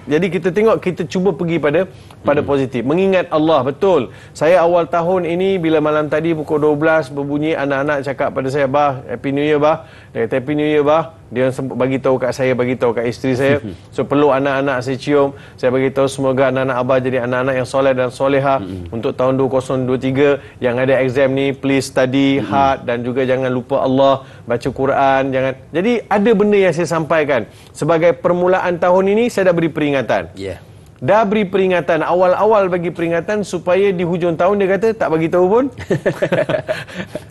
jadi kita tengok, kita cuba pergi pada positif. Mengingat Allah, betul. Saya awal tahun ini bila malam tadi pukul 12 berbunyi, anak-anak cakap pada saya, "Bah, Happy New Year, bah." Dia kata Happy New Year, bah. Dia bagi tahu kat saya, bagi tahu kat isteri saya. So peluk anak-anak saya, cium. Saya bagi tahu semoga anak-anak abah jadi anak-anak yang soleh dan soleha untuk tahun 2023. Yang ada exam ni, please study hard dan juga jangan lupa Allah, baca Quran, jangan. Jadi ada benda yang saya sampaikan. Sebagai permulaan tahun ini, saya dah beri peringatan. Dah beri peringatan, awal-awal bagi peringatan supaya di hujung tahun dia kata tak bagi tahu pun.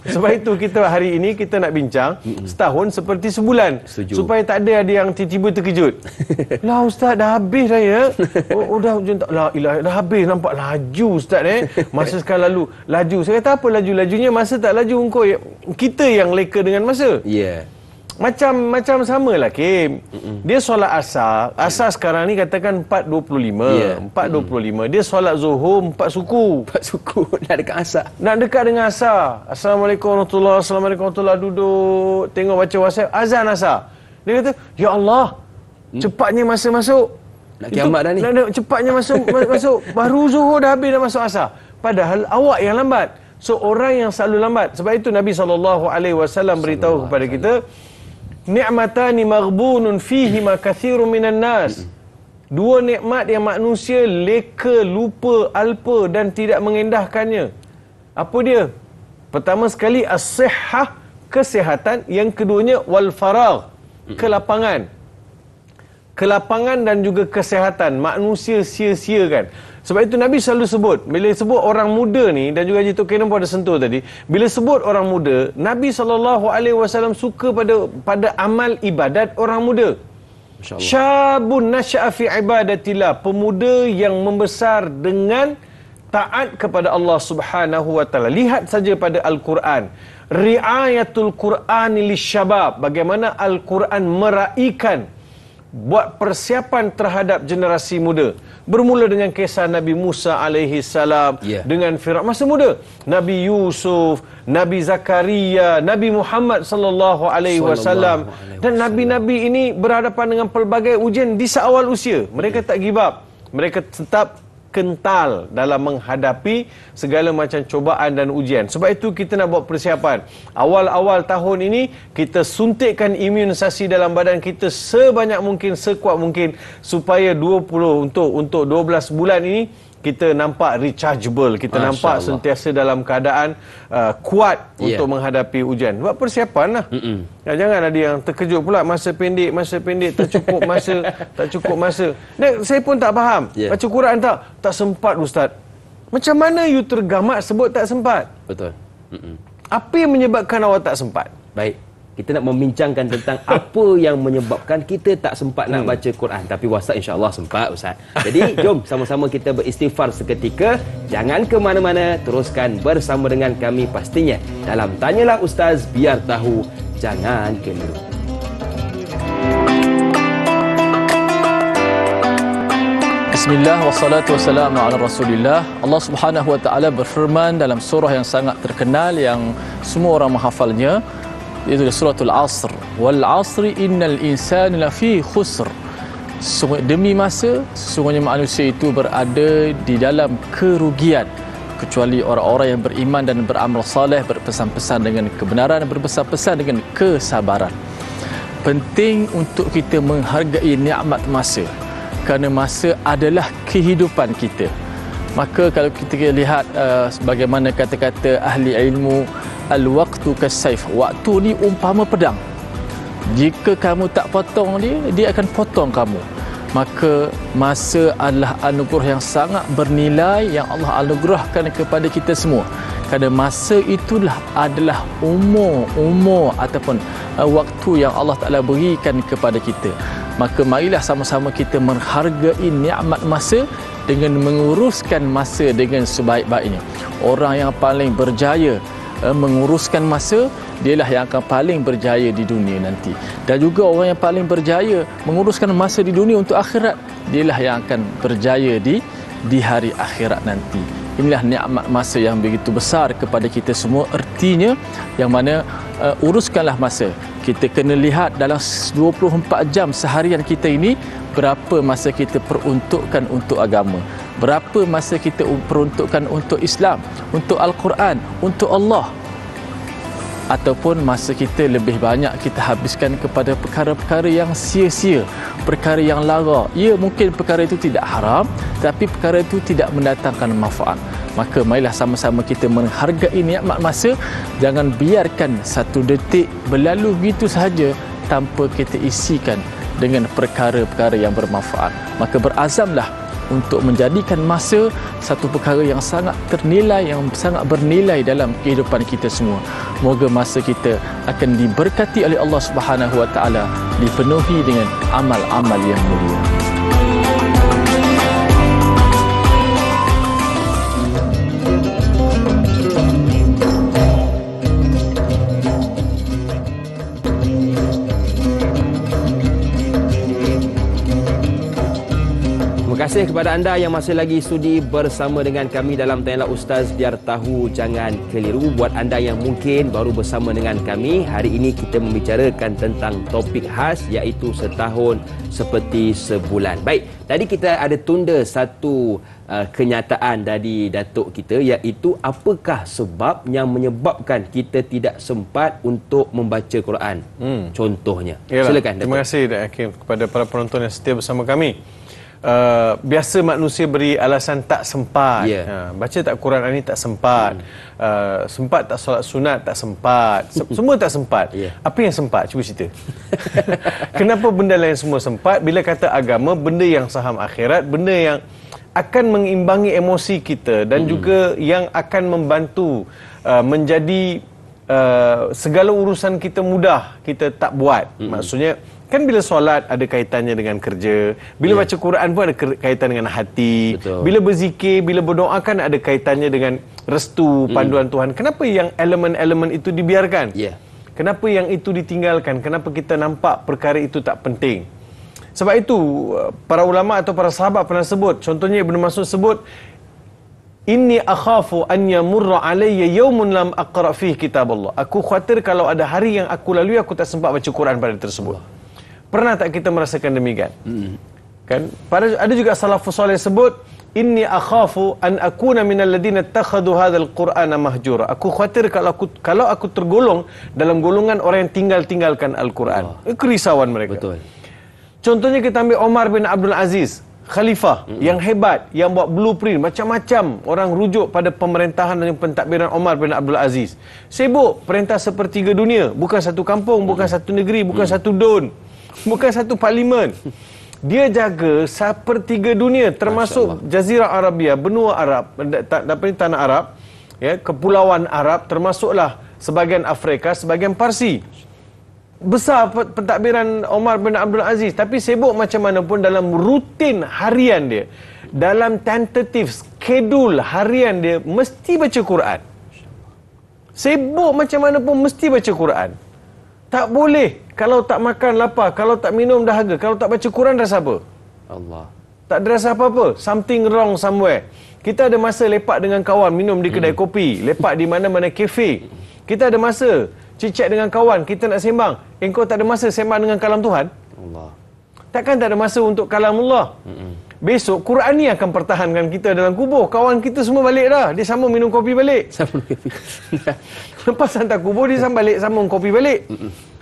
Sebab itu kita hari ini kita nak bincang setahun seperti sebulan. Supaya tak ada yang tiba-tiba terkejut. Lah Ustaz, dah habis dah ya. Dah hujung tahun. Lah ilah, dah habis, nampak laju Ustaz Masa sekarang lalu laju. Saya kata apa laju-lajunya, masa tak laju engkau. Kita yang leka dengan masa. Macam samalah Kim. Dia solat asar. Asar sekarang ni katakan 4.25. 4.25. Dia solat zuhur 4 suku. 4 suku nak dekat asar. Nak dekat dengan asar. Assalamualaikum warahmatullahi wabarakatuh. Assalamualaikum warahmatullahi wabarakatuh. Duduk tengok baca WhatsApp, azan asar. Dia kata, "Ya Allah, cepatnya masa masuk." Nak kiamat dah ni. Cepatnya masuk. Baru zuhur dah habis dah masuk asar. Padahal awak yang lambat. So orang yang selalu lambat. Sebab itu Nabi SAW beritahu kepada kita, ni'matani maghbunun fihi ma kathirun minan nas. Dua nikmat yang manusia leka, lupa, alpa dan tidak mengendahkannya. Apa dia? Pertama sekali as-sihhah, kesihatan. Yang keduanya wal faragh, kelapangan. kelapangan dan juga kesihatan. Manusia sia-siakan. Sebab itu Nabi selalu sebut, bila sebut orang muda ni, dan juga Haji Tok Kinem pun ada sentuh tadi, bila sebut orang muda, Nabi SAW suka pada amal ibadat orang muda. Syabun nasya'a fi ibadatillah, pemuda yang membesar dengan taat kepada Allah Subhanahu wa taala. Lihat saja pada Al-Quran, riayatul Qur'ani lisyabab, bagaimana Al-Quran meraihkan, buat persiapan terhadap generasi muda. Bermula dengan kisah Nabi Musa alaihi salam dengan Firaun masa muda, Nabi Yusuf, Nabi Zakaria, Nabi Muhammad sallallahu alaihi wasallam, dan nabi-nabi ini berhadapan dengan pelbagai ujian di seawal usia. Mereka tak give up. Mereka tetap kental dalam menghadapi segala macam cubaan dan ujian. Sebab itu kita nak buat persiapan. Awal-awal tahun ini kita suntikkan imunisasi dalam badan kita sebanyak mungkin, sekuat mungkin, supaya 12 bulan ini kita nampak rechargeable, kita nampak sentiasa dalam keadaan kuat untuk menghadapi ujian. Buat persiapan lah. Jangan ada yang terkejut pula, masa pendek, tak cukup masa. Dan saya pun tak faham. Baca Quran tak sempat Ustaz. Macam mana you tergamat sebut tak sempat? Betul. Apa yang menyebabkan awak tak sempat? Baik. Kita nak membincangkan tentang apa yang menyebabkan kita tak sempat nak baca Quran. Tapi WhatsApp insya-Allah sempat Ustaz. Jadi jom sama-sama kita beristighfar seketika. Jangan ke mana-mana, teruskan bersama dengan kami pastinya dalam Tanyalah Ustaz, biar tahu, jangan keliru. Bismillah wassalatu wassalamu ala Rasulillah. Allah Subhanahu wa taala berfirman dalam surah yang sangat terkenal yang semua orang menghafalnya, iaitu suratul Asr. Wal asri innal insana lafi khusr. Demi masa, sesungguhnya manusia itu berada di dalam kerugian, kecuali orang-orang yang beriman dan beramal saleh, berpesan-pesan dengan kebenaran dan berpesan-pesan dengan kesabaran. Penting untuk kita menghargai nikmat masa, kerana masa adalah kehidupan kita. Maka kalau kita lihat bagaimana kata-kata ahli ilmu, al-waqtu kas-saif, waktu ni umpama pedang. Jika kamu tak potong dia akan potong kamu. Maka masa adalah anugerah yang sangat bernilai yang Allah anugerahkan kepada kita semua. Kerana masa itulah adalah umur ataupun waktu yang Allah Ta'ala berikan kepada kita. Maka marilah sama-sama kita menghargai nikmat masa dengan menguruskan masa dengan sebaik-baiknya. Orang yang paling berjaya menguruskan masa, dialah yang akan paling berjaya di dunia nanti. Dan juga orang yang paling berjaya menguruskan masa di dunia untuk akhirat, dialah yang akan berjaya di hari akhirat nanti. Inilah nikmat masa yang begitu besar kepada kita semua. Artinya yang mana uruskanlah masa. Kita kena lihat dalam 24 jam seharian kita ini, berapa masa kita peruntukkan untuk agama, berapa masa kita peruntukkan untuk Islam, untuk Al-Quran, untuk Allah, ataupun masa kita lebih banyak kita habiskan kepada perkara-perkara yang sia-sia, perkara yang lara. Ya, mungkin perkara itu tidak haram, tapi perkara itu tidak mendatangkan manfaat. Maka marilah sama-sama kita menghargai nikmat masa. Jangan biarkan satu detik berlalu begitu sahaja tanpa kita isikan dengan perkara-perkara yang bermanfaat. Maka berazamlah untuk menjadikan masa satu perkara yang sangat ternilai, yang sangat bernilai dalam kehidupan kita semua. Moga masa kita akan diberkati oleh Allah Subhanahu wa taala, dipenuhi dengan amal-amal yang mulia. Terima kasih kepada anda yang masih lagi sudi bersama dengan kami dalam Tanyalah Ustaz, biar tahu, jangan keliru. Buat anda yang mungkin baru bersama dengan kami, hari ini kita membicarakan tentang topik khas, iaitu setahun seperti sebulan. Baik, tadi kita ada tunda satu kenyataan dari datuk kita, iaitu apakah sebab yang menyebabkan kita tidak sempat untuk membaca Quran. Contohnya. Yalah, silakan datuk. Terima kasih Datuk Hakim kepada para penonton yang setia bersama kami. biasa manusia beri alasan tak sempat. Baca tak Quran hari ni tak sempat. Sempat tak solat sunat tak sempat. Semua tak sempat. Apa yang sempat? Cuba cerita. Kenapa benda lain semua sempat? Bila kata agama, benda yang saham akhirat, benda yang akan mengimbangi emosi kita dan juga yang akan membantu menjadi segala urusan kita mudah, kita tak buat. Maksudnya kan bila solat ada kaitannya dengan kerja, bila baca Quran pun ada kaitan dengan hati. Betul. Bila berzikir, bila berdoa kan ada kaitannya dengan restu, panduan Tuhan. Kenapa yang elemen-elemen itu dibiarkan? Kenapa yang itu ditinggalkan? Kenapa kita nampak perkara itu tak penting? Sebab itu para ulama atau para sahabat pernah sebut, contohnya Ibn Mas'ud sebut, inni akhafu an yamurra alayya yawmun lam aqra fihi kitab Allah. Aku khawatir kalau ada hari yang aku lalui aku tak sempat baca Quran pada tersebut. Pernah tak kita merasakan demikian? Kan? Ada juga salafus soleh sebut, inni akhafu an akuna minal ladina ittakhadhu hadzal qur'ana mahjura. Aku khawatir kalau aku tergolong dalam golongan orang yang tinggalkan Al-Quran. Kerisauan mereka. Betul. Contohnya kita ambil Omar bin Abdul Aziz, khalifah yang hebat, yang buat blueprint macam-macam. Orang rujuk pada pemerintahan dan pentadbiran Omar bin Abdul Aziz. Sibuk perintah sepertiga dunia, bukan satu kampung, bukan satu negeri, bukan satu don, bukan satu parlimen. Dia jaga sepertiga dunia, termasuk Jazirah Arabia, benua Arab, tanah Arab, ya, kepulauan Arab, termasuklah sebahagian Afrika, sebahagian Parsi. Besar pentadbiran Omar bin Abdul Aziz, tapi sibuk macam mana pun dalam rutin harian dia, dalam tentatif skedul harian dia mesti baca Quran. Sibuk macam mana pun mesti baca Quran. Tak boleh kalau tak makan lapar, kalau tak minum dahaga, kalau tak baca Quran rasa apa? Allah. Tak ada rasa apa-apa. Something wrong somewhere. Kita ada masa lepak dengan kawan, minum di kedai kopi, lepak di mana-mana kafe. Kita ada masa cicak dengan kawan, kita nak sembang. Engkau tak ada masa sembang dengan kalam Tuhan? Allah. Takkan tak ada masa untuk kalam Allah? Besok Quran ni akan pertahankan kita dalam kubur. Kawan kita semua balik dah. Dia sama minum kopi balik. Lepas hantar kubur, dia sama balik sama kopi balik.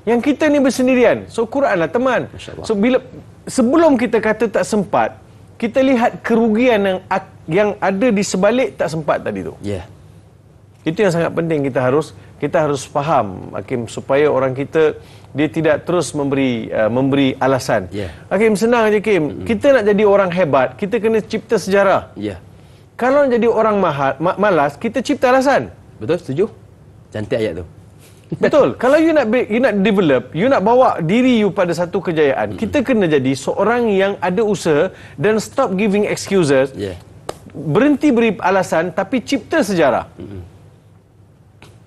Yang kita ni bersendirian. So Quran lah teman. So sebelum kita kata tak sempat, kita lihat kerugian yang ada di sebalik tak sempat tadi tu. Itu yang sangat penting kita harus faham, Hakim, supaya orang kita dia tidak terus memberi alasan. Hakim, senang aja Hakim. Kita nak jadi orang hebat, kita kena cipta sejarah. Kalau nak jadi orang malas, kita cipta alasan. Betul, setuju. Cantik ayat tu. Betul. Kalau you nak develop, you nak bawa diri you pada satu kejayaan, kita kena jadi seorang yang ada usaha dan stop giving excuses. Berhenti beri alasan tapi cipta sejarah.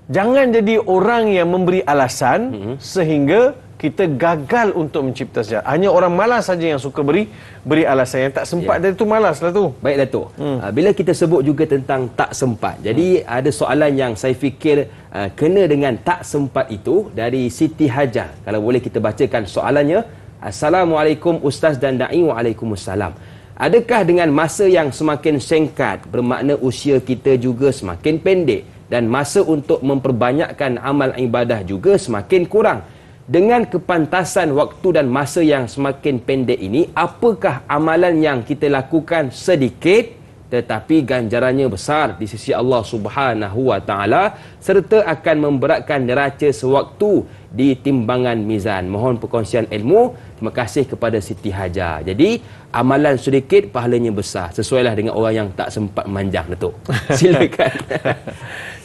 Jangan jadi orang yang memberi alasan sehingga kita gagal untuk mencipta sejarah. Hanya orang malas saja yang suka beri alasan. Yang tak sempat dari itu malas lah tu. Baik Datuk. Bila kita sebut juga tentang tak sempat, jadi ada soalan yang saya fikir kena dengan tak sempat itu dari Siti Hajar. Kalau boleh kita bacakan soalannya. Assalamualaikum Ustaz dan Da'i. Waalaikumsalam. Adakah dengan masa yang semakin singkat bermakna usia kita juga semakin pendek dan masa untuk memperbanyakkan amal ibadah juga semakin kurang? Dengan kepantasan waktu dan masa yang semakin pendek ini, apakah amalan yang kita lakukan sedikit tetapi ganjarannya besar di sisi Allah Subhanahu wa taala serta akan memberatkan neraca sewaktu di timbangan mizan? Mohon perkongsian ilmu. Terima kasih kepada Siti Hajar. Jadi amalan sedikit pahalanya besar. Sesuailah dengan orang yang tak sempat manjang, Datuk. Silakan.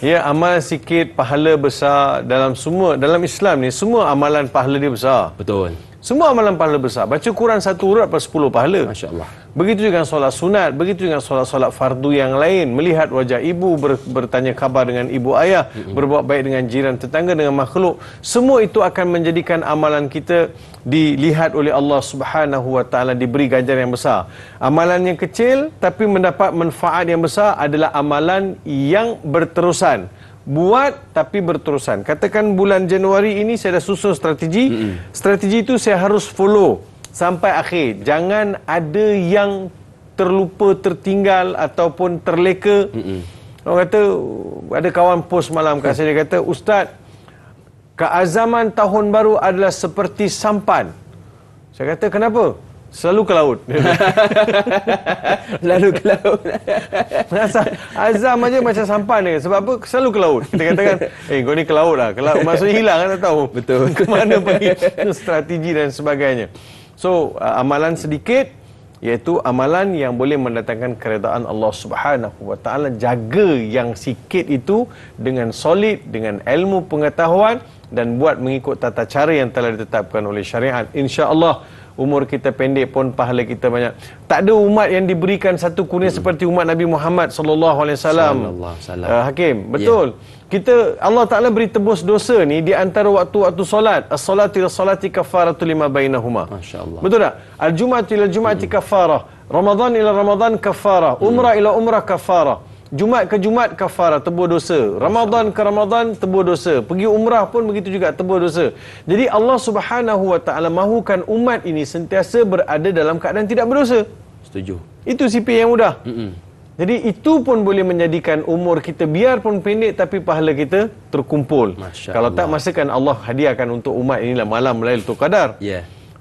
Ya, amalan sikit pahala besar dalam Islam ni semua amalan pahala dia besar. Betul. Semua amalan pahala besar. Baca Quran 1 huruf dapat 10 pahala. Masya-Allah. Begitu juga solat sunat, begitu juga solat fardu yang lain, melihat wajah ibu, bertanya khabar dengan ibu ayah, berbuat baik dengan jiran tetangga, dengan makhluk. Semua itu akan menjadikan amalan kita dilihat oleh Allah Subhanahu wa taala, diberi ganjaran yang besar. Amalan yang kecil tapi mendapat manfaat yang besar adalah amalan yang berterusan. Buat tapi berterusan. Katakan bulan Januari ini saya dah susun strategi. Strategi itu saya harus follow sampai akhir. Jangan ada yang terlupa, tertinggal ataupun terleka. Orang kata, ada kawan post malam kat saya, dia kata, Ustaz, keazaman tahun baru adalah seperti sampan. Saya kata, kenapa? selalu ke laut. Lalu ke laut. Azam aja macam sampan ni. Sebab apa? Selalu ke laut. Kita katakan, kau ni ke laut lah. Ke laut, maksudnya hilang kan, tak tahu. Betul. Ke mana pergi, strategi dan sebagainya. So, amalan sedikit, iaitu amalan yang boleh mendatangkan keredaan Allah Subhanahu Wa Taala. Jaga yang sikit itu dengan solid, dengan ilmu pengetahuan dan buat mengikut tata cara yang telah ditetapkan oleh syariat. Insya-Allah umur kita pendek pun pahala kita banyak. Tak ada umat yang diberikan satu kurnia seperti umat Nabi Muhammad sallallahu alaihi wasallam. Hakim, betul. Kita, Allah Taala beri tebus dosa ni di antara waktu-waktu solat. As-salatu ila salati kafaratu lima bainahuma. Masya-Allah. Betul tak? Al-jum'atu ila jum'ati kafarah. Ramadan ila Ramadan kafarah. Umrah ila umrah kafarah. Jumaat ke Jumaat kafarah, tebus dosa. Ramadan ke Ramadan, tebus dosa. Pergi umrah pun begitu juga, tebus dosa. Jadi Allah Subhanahu Wa Taala mahukan umat ini sentiasa berada dalam keadaan tidak berdosa. Setuju. Itu sipir yang mudah. Jadi itu pun boleh menjadikan umur kita biarpun pendek tapi pahala kita terkumpul. Kalau tak, masa kan Allah hadiahkan untuk umat inilah malam Lailatul Qadar.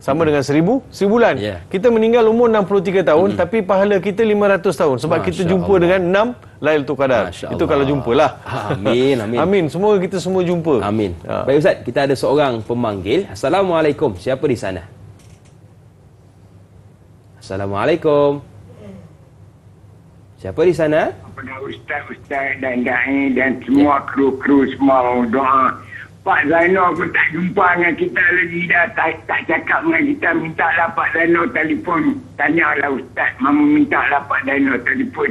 Sama dengan 1000 sebulan. Kita meninggal umur 63 tahun tapi pahala kita 500 tahun sebab kita jumpa dengan 6 Lailatul Qadar. Itu kalau jumpalah. Amin, amin. Amin. Semoga kita semua jumpa. Amin. Baik Ustaz, kita ada seorang pemanggil. Assalamualaikum. Siapa di sana? Assalamualaikum. Siapa di sana? Kepada ustaz-ustaz dan da'i dan semua kru-kru semua doa. Pak Zainal pun tak jumpa dengan kita lagi dah. Tak cakap dengan kita. Mintalah Pak Zainal telefon. Tanyalah Ustaz. Mamu mintalah Pak Zainal telefon.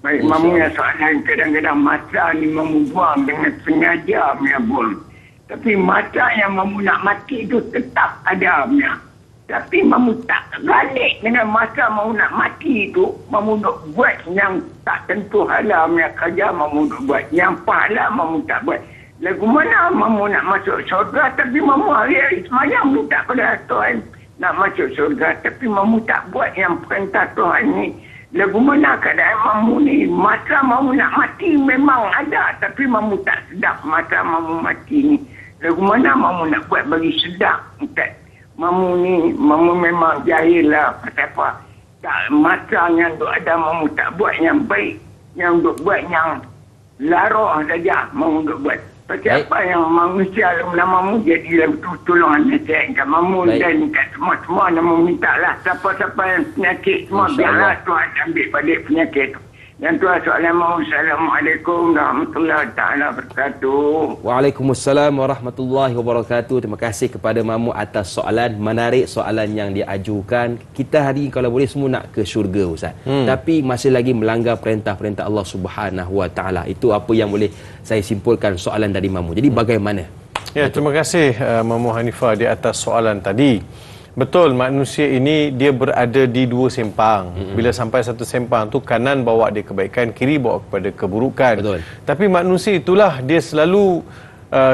Baik, Mamu yang soalan kadang-kadang masa ni Mamu buang dengan sengaja punya buang. Tapi masa yang Mamu nak mati tu tetap ada punya. Tapi Mamu tak balik dengan masa Mamu nak mati tu. Mamu nak buat yang tak tentu halal punya kerja Mamu nak buat. Yang pahala Mamu tak buat. Lagu mana Mamu nak masuk syurga tapi Mamu hari-hari semayang minta pada Tuhan nak masuk syurga tapi Mamu tak buat yang perintah Tuhan ni. Lagu mana keadaan Mamu ni? Masa Mamu nak mati memang ada tapi Mamu tak sedap masa Mamu mati ni. Lagu mana Mamu nak buat bagi sedap? Mamu ni, Mamu memang jahil lah pasal apa. Tak, masa yang duk ada Mamu tak buat yang baik. Yang duk buat yang larah saja Mamu duk buat. Pasal apa yang manusia Mamu jadilah tolongan nasihat kat Mamu dan kat semua-semua Mamu minta lah siapa-siapa yang penyakit semua biarlah Tuhan ambil balik penyakit tu. Yang tu soalan Mamu. Assalamualaikum warahmatullahi taala wabarakatuh. Waalaikumsalam warahmatullahi wabarakatuh. Terima kasih kepada Mamu atas soalan menarik, soalan yang diajukan. Kita hari kalau boleh semua nak ke syurga Ustaz. Tapi masih lagi melanggar perintah-perintah Allah Subhanahu Wa Taala. Itu apa yang boleh saya simpulkan soalan dari Mamu. Jadi bagaimana? Ya, terima kasih Mamu Hanifah di atas soalan tadi. Betul, manusia ini dia berada di dua sempang. Bila sampai satu sempang tu, kanan bawa dia kebaikan, kiri bawa kepada keburukan. Betul. Tapi manusia itulah dia selalu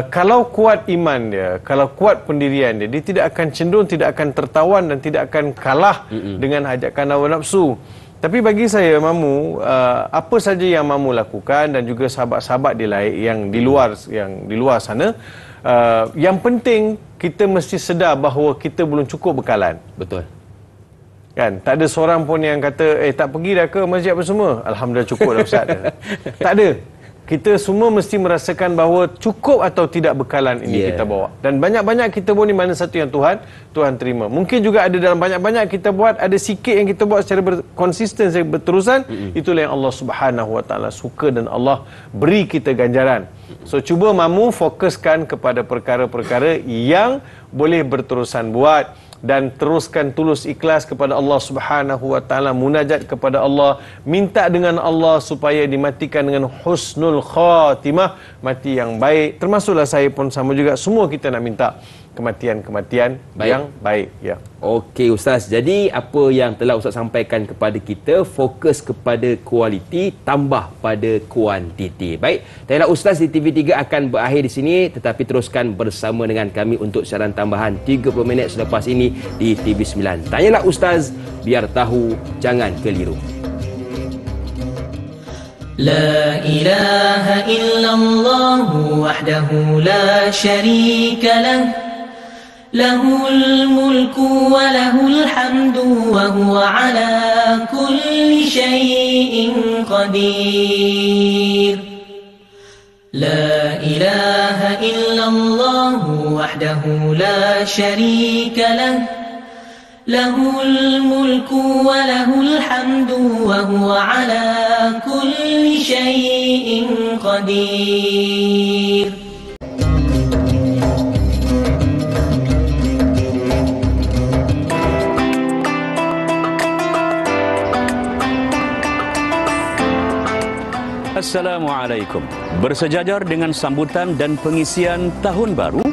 kalau kuat iman dia, kalau kuat pendirian dia, dia tidak akan cenderung, tidak akan tertawan dan tidak akan kalah dengan ajakan hawa nafsu. Tapi bagi saya Mamu, apa saja yang Mamu lakukan dan juga sahabat-sahabat dia lain yang di luar sana, yang penting kita mesti sedar bahawa kita belum cukup bekalan. Betul. Kan? Tak ada seorang pun yang kata, tak pergi dah ke masjid apa semua? Alhamdulillah cukup dah Ustaz. Tak ada. Kita semua mesti merasakan bahawa cukup atau tidak bekalan ini kita bawa. Dan banyak-banyak kita buat ni mana satu yang Tuhan terima. Mungkin juga ada dalam banyak-banyak kita buat, ada sikit yang kita buat secara konsisten, secara berterusan. Itulah yang Allah Subhanahu Wa Taala suka dan Allah beri kita ganjaran. So cuba Mamu fokuskan kepada perkara-perkara yang boleh berterusan buat. Dan teruskan tulus ikhlas kepada Allah Subhanahu Wa Taala, munajat kepada Allah, minta dengan Allah supaya dimatikan dengan husnul khatimah, mati yang baik. Termasuklah saya pun sama juga, semua kita nak minta kematian yang baik. Ya. Okey Ustaz, jadi apa yang telah Ustaz sampaikan kepada kita, fokus kepada kualiti, tambah pada kuantiti. Baik, Tanyalah Ustaz di TV3 akan berakhir di sini, tetapi teruskan bersama dengan kami untuk siaran tambahan 30 minit selepas ini di TV9. Tanyalah Ustaz, biar tahu, jangan keliru. La ilaha illallah wahdahu la syarika lah. له الملك وله الحمد وهو على كل شيء قدير لا إله إلا الله وحده لا شريك له له الملك وله الحمد وهو على كل شيء قدير Assalamualaikum. Bersejajar dengan sambutan dan pengisian tahun baru,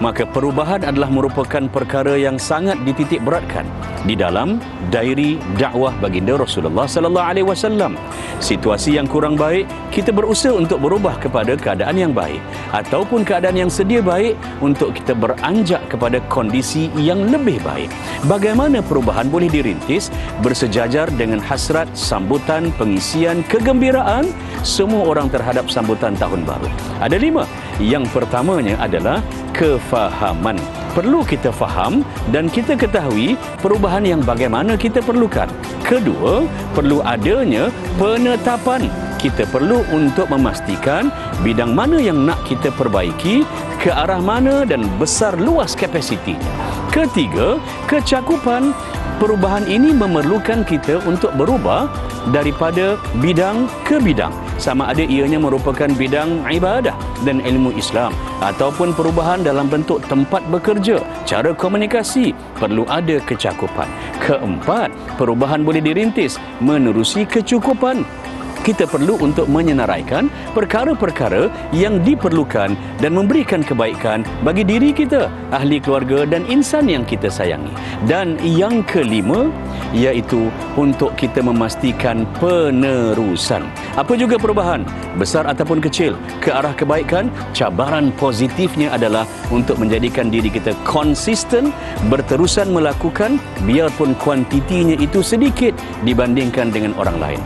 maka perubahan adalah merupakan perkara yang sangat dititik beratkan di dalam diary dakwah baginda Rasulullah sallallahu alaihi wasallam. Situasi yang kurang baik, kita berusaha untuk berubah kepada keadaan yang baik, ataupun keadaan yang sedia baik untuk kita beranjak kepada kondisi yang lebih baik. Bagaimana perubahan boleh dirintis? Bersejajar dengan hasrat sambutan, pengisian, kegembiraan semua orang terhadap sambutan tahun baru. Ada 5. Yang pertamanya adalah kefahaman. Perlu kita faham dan kita ketahui perubahan yang bagaimana kita perlukan. Kedua, perlu adanya penetapan. Kita perlu untuk memastikan bidang mana yang nak kita perbaiki, ke arah mana dan besar luas kapasitinya. Ketiga, kecakupan. Perubahan ini memerlukan kita untuk berubah daripada bidang ke bidang. Sama ada ianya merupakan bidang ibadah dan ilmu Islam, ataupun perubahan dalam bentuk tempat bekerja, cara komunikasi, perlu ada kecakupan. Keempat, perubahan boleh dirintis menerusi kecukupan. Kita perlu untuk menyenaraikan perkara-perkara yang diperlukan dan memberikan kebaikan bagi diri kita, ahli keluarga dan insan yang kita sayangi. Dan yang kelima, iaitu untuk kita memastikan penerusan. Apa juga perubahan, besar ataupun kecil, ke arah kebaikan, cabaran positifnya adalah untuk menjadikan diri kita konsisten, berterusan melakukan, biarpun kuantitinya itu sedikit dibandingkan dengan orang lain.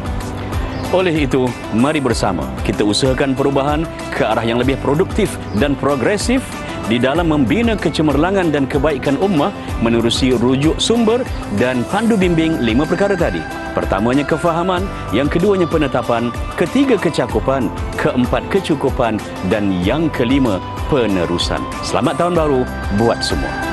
Oleh itu, mari bersama kita usahakan perubahan ke arah yang lebih produktif dan progresif di dalam membina kecemerlangan dan kebaikan ummah menerusi rujuk sumber dan pandu bimbing 5 perkara tadi. Pertamanya kefahaman, yang keduanya penetapan, ketiga kecakupan, keempat kecukupan, dan yang kelima penerusan. Selamat tahun baru buat semua.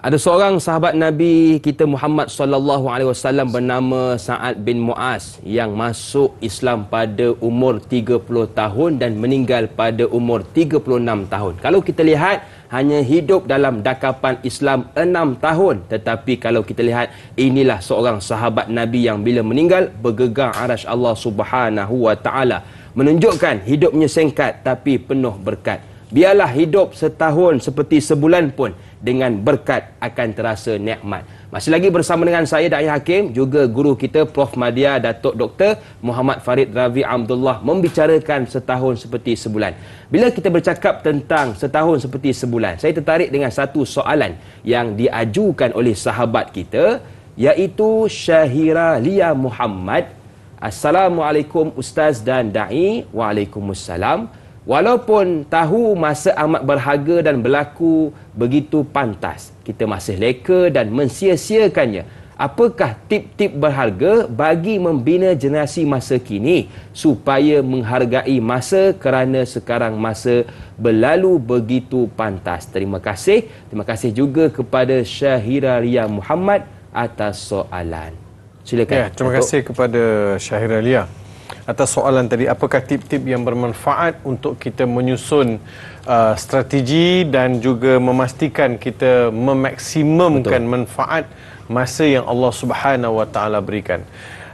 Ada seorang sahabat Nabi kita Muhammad sallallahu alaihi wasallam bernama Sa'ad bin Mu'az yang masuk Islam pada umur 30 tahun dan meninggal pada umur 36 tahun. Kalau kita lihat, hanya hidup dalam dakapan Islam 6 tahun. Tetapi kalau kita lihat, inilah seorang sahabat Nabi yang bila meninggal bergegar arasy Allah Subhanahu wa taala, menunjukkan hidupnya singkat tapi penuh berkat. Biarlah hidup setahun seperti sebulan pun, dengan berkat akan terasa nikmat. Masih lagi bersama dengan saya Da'i Hakim, juga guru kita Prof Madya Datuk Dr. Muhammad Farid Ravi Abdullah, membicarakan setahun seperti sebulan. Bila kita bercakap tentang setahun seperti sebulan, saya tertarik dengan satu soalan yang diajukan oleh sahabat kita, iaitu Syahira Lia Muhammad. Assalamualaikum Ustaz dan Da'i. Waalaikumsalam. Walaupun tahu masa amat berharga dan berlaku begitu pantas, kita masih leka dan mensia-siakannya. Apakah tip-tip berharga bagi membina generasi masa kini supaya menghargai masa, kerana sekarang masa berlalu begitu pantas? Terima kasih juga kepada Syahira Lia Muhammad atas soalan. Silakan. Ya, terima kasih kepada Syahira Lia atas soalan tadi. Apakah tip-tip yang bermanfaat untuk kita menyusun strategi dan juga memastikan kita memaksimumkan manfaat masa yang Allah Subhanahu wa taala berikan?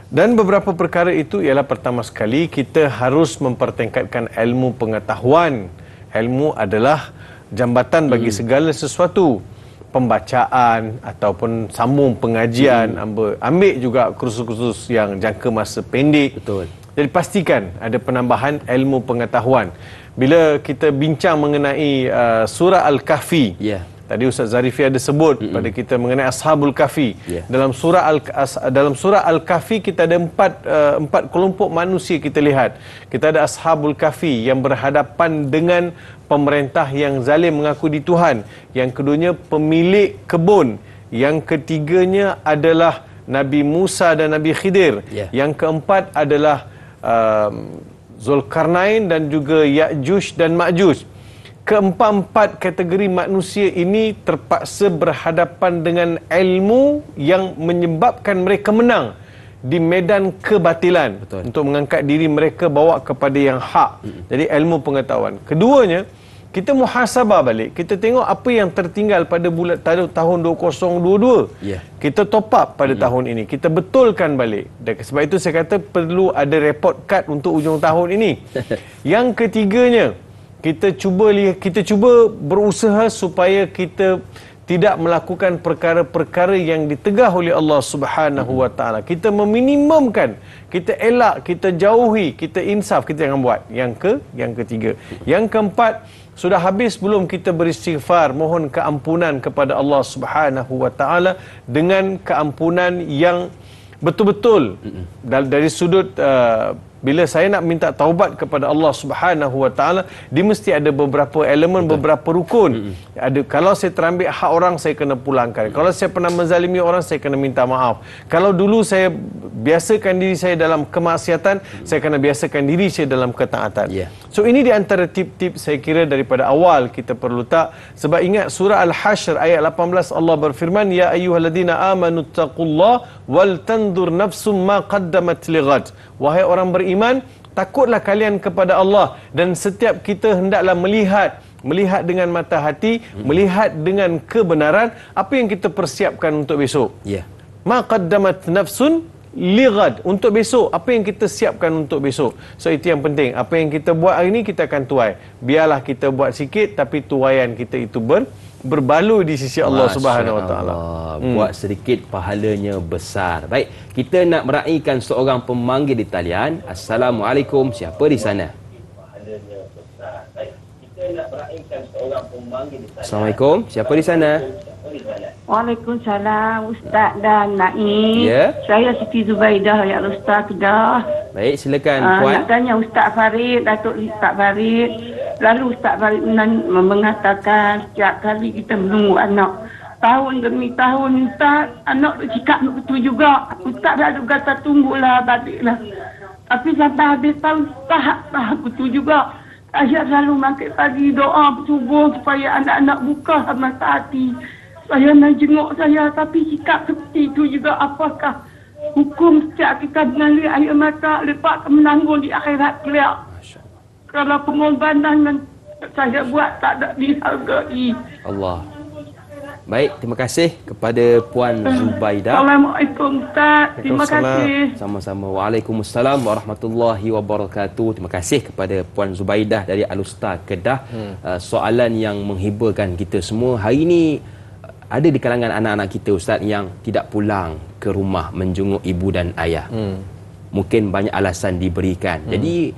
Dan beberapa perkara itu ialah, pertama sekali, kita harus mempertingkatkan ilmu pengetahuan. Ilmu adalah jambatan bagi segala sesuatu. Pembacaan ataupun sambung pengajian, ambil juga kursus-kursus yang jangka masa pendek. Betul. Jadi pastikan ada penambahan ilmu pengetahuan. Bila kita bincang mengenai surah Al-Kahfi, Tadi Ustaz Zarifi ada sebut pada kita mengenai Ashabul Kahfi. Dalam surah Al-Kahfi kita ada empat kelompok manusia kita lihat. Kita ada Ashabul Kahfi yang berhadapan dengan pemerintah yang zalim mengaku di Tuhan. Yang keduanya pemilik kebun. Yang ketiganya adalah Nabi Musa dan Nabi Khidir. Yang keempat adalah Zulkarnain dan juga Ya'juj dan Ma'juj. Keempat-empat kategori manusia ini terpaksa berhadapan dengan ilmu yang menyebabkan mereka menang di medan kebatilan. Untuk mengangkat diri mereka bawa kepada yang hak. Jadi ilmu pengetahuan. Keduanya, kita muhasabah balik. Kita tengok apa yang tertinggal pada tahun 2022. Kita top up pada tahun ini. Kita betulkan balik. Dan sebab itu saya kata perlu ada report card untuk ujung tahun ini. Yang ketiganya, kita cuba berusaha supaya kita tidak melakukan perkara-perkara yang ditegah oleh Allah Subhanahu Wa Taala. Kita meminimumkan, kita elak, kita jauhi, kita insaf, kita jangan buat. Yang ketiga. Yang keempat, sudah habis belum kita beristighfar, mohon keampunan kepada Allah Subhanahu Wa Taala dengan keampunan yang betul-betul dari sudut bila saya nak minta taubat kepada Allah Subhanahu Wa Taala, dia mesti ada beberapa elemen, beberapa rukun. Ada, kalau saya terambil hak orang, saya kena pulangkan. Kalau saya pernah menzalimi orang, saya kena minta maaf. Kalau dulu saya biasakan diri saya dalam kemaksiatan, saya kena biasakan diri saya dalam ketaatan. So ini di antara tip-tip saya kira daripada awal kita perlu tak. Sebab ingat surah Al-Hashr ayat 18 Allah berfirman, ya ayyuhalladzina amanu taqullah wal tandur nafsum ma qaddamat lighad. Wahai orang beriman, takutlah kalian kepada Allah, dan setiap kita hendaklah melihat dengan mata hati, melihat dengan kebenaran apa yang kita persiapkan untuk besok. Ma qaddamat nafsun lighad, untuk besok, apa yang kita siapkan untuk besok. So itu yang penting. Apa yang kita buat hari ini kita akan tuai. Biarlah kita buat sikit tapi tuaian kita itu berbaloi di sisi Allah Subhanahu Wa Taala. Buat sedikit pahalanya besar. Baik, kita nak meraihkan seorang pemanggil di talian. Assalamualaikum, siapa di sana? Assalamualaikum, siapa di sana? Waalaikumsalam Ustaz dan Naim. Saya Siti Zubaidah ya Ustaz Kedah. Baik, silakan puan. Nak tanya Ustaz Farid, Datuk Ustaz Farid. Lalu Ustaz Farid mengatakan setiap kali kita menunggu anak, tahun demi tahun Ustaz, anak bercakap betul juga. Ustaz dah juga kata tunggulah, baliklah. Tapi sampai habis tahun tahap betul juga. Saya selalu makan pagi doa subuh supaya anak-anak buka mata hati. Saya nak jenguk saya, tapi sikap seperti itu juga apakah hukum setiap kita mengalir air mata lepas menanggung di akhirat kelak? Kalau pengorbanan yang saya buat tak ada dihargai. Allah. Baik, terima kasih kepada Puan Zubaidah. Assalamualaikum Ustaz. Terima kasih. Sama-sama. Waalaikumsalam warahmatullahi wabarakatuh. Terima kasih kepada Puan Zubaidah dari Al-Ustaz Kedah. Soalan yang menghiburkan kita semua. Hari ini ada di kalangan anak-anak kita Ustaz yang tidak pulang ke rumah menjenguk ibu dan ayah. Mungkin banyak alasan diberikan. Jadi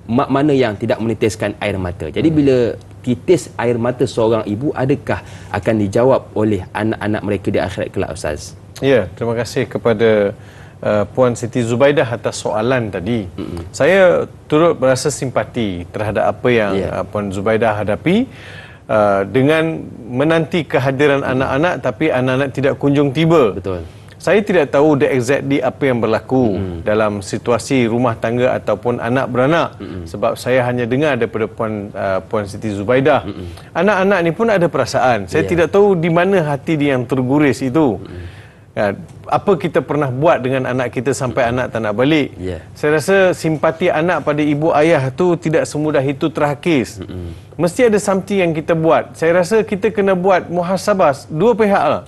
mak mana yang tidak menitiskan air mata. Jadi bila titis air mata seorang ibu, adakah akan dijawab oleh anak-anak mereka di akhirat kelak Ustaz? Ya, terima kasih kepada Puan Siti Zubaidah atas soalan tadi. Saya turut berasa simpati terhadap apa yang Puan Zubaidah hadapi dengan menanti kehadiran anak-anak tapi anak-anak tidak kunjung tiba. Betul. Saya tidak tahu the exactly apa yang berlaku dalam situasi rumah tangga ataupun anak beranak. Sebab saya hanya dengar daripada Puan Siti Zubaidah. Anak-anak ni pun ada perasaan. Saya tidak tahu di mana hati dia yang terguris itu. Apa kita pernah buat dengan anak kita sampai anak tak nak balik. Saya rasa simpati anak pada ibu ayah tu tidak semudah itu terhakis. Mesti ada something yang kita buat. Saya rasa kita kena buat muhasabah dua pihak lah.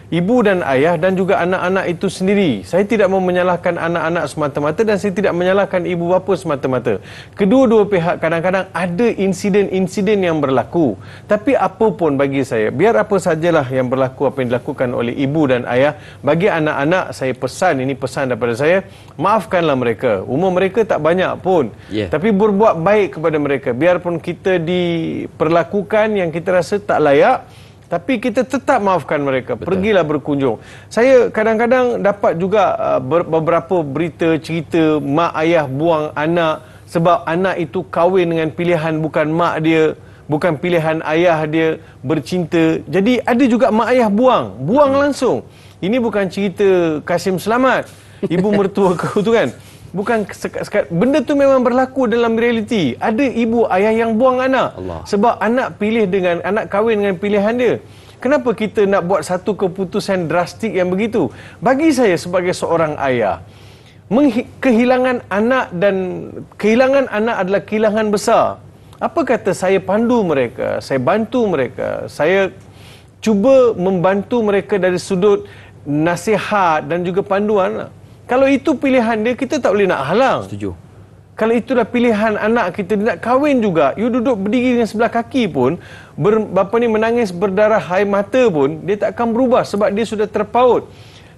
Ibu dan ayah dan juga anak-anak itu sendiri. Saya tidak mau menyalahkan anak-anak semata-mata dan saya tidak menyalahkan ibu bapa semata-mata. Kedua-dua pihak kadang-kadang ada insiden-insiden yang berlaku. Tapi apa pun bagi saya, biar apa sajalah yang berlaku, apa yang dilakukan oleh ibu dan ayah, bagi anak-anak saya pesan, ini pesan daripada saya, maafkanlah mereka. Umur mereka tak banyak pun. Tapi berbuat baik kepada mereka. Biarpun kita diperlakukan yang kita rasa tak layak, Tapi kita tetap maafkan mereka. Pergilah berkunjung. Saya kadang-kadang dapat juga beberapa berita, cerita mak ayah buang anak sebab anak itu kahwin dengan pilihan bukan mak dia, bukan pilihan ayah dia, bercinta. Jadi ada juga mak ayah buang langsung. Ini bukan cerita Kasim Selamat, ibu mertua kau tu kan. Bukan benda tu memang berlaku dalam realiti. Ada ibu ayah yang buang anak sebab anak kahwin dengan pilihan dia. Kenapa kita nak buat satu keputusan drastik yang begitu? Bagi saya sebagai seorang ayah, kehilangan anak adalah kehilangan besar. Apa kata saya pandu mereka, saya bantu mereka, saya cuba membantu mereka dari sudut nasihat dan juga panduan. Kalau itu pilihan dia, kita tak boleh nak halang. Setuju. Kalau itulah pilihan anak kita, dia nak kahwin juga, you duduk berdiri dengan sebelah kaki pun, menangis berdarah air mata pun, dia tak akan berubah sebab dia sudah terpaut.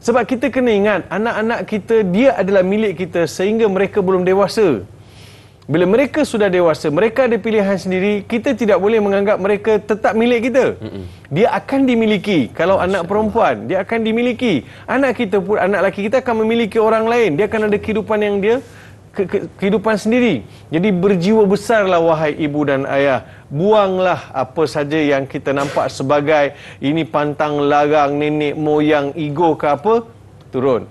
Sebab kita kena ingat, anak-anak kita, dia adalah milik kita sehingga mereka belum dewasa. Bila mereka sudah dewasa, mereka ada pilihan sendiri, kita tidak boleh menganggap mereka tetap milik kita. Dia akan dimiliki. Kalau anak perempuan, dia akan dimiliki. Anak kita pun, anak lelaki kita akan memiliki orang lain. Dia akan ada kehidupan yang dia, kehidupan sendiri. Jadi berjiwa besarlah wahai ibu dan ayah. Buanglah apa saja yang kita nampak sebagai ini pantang larang, nenek moyang, ego ke apa, turun.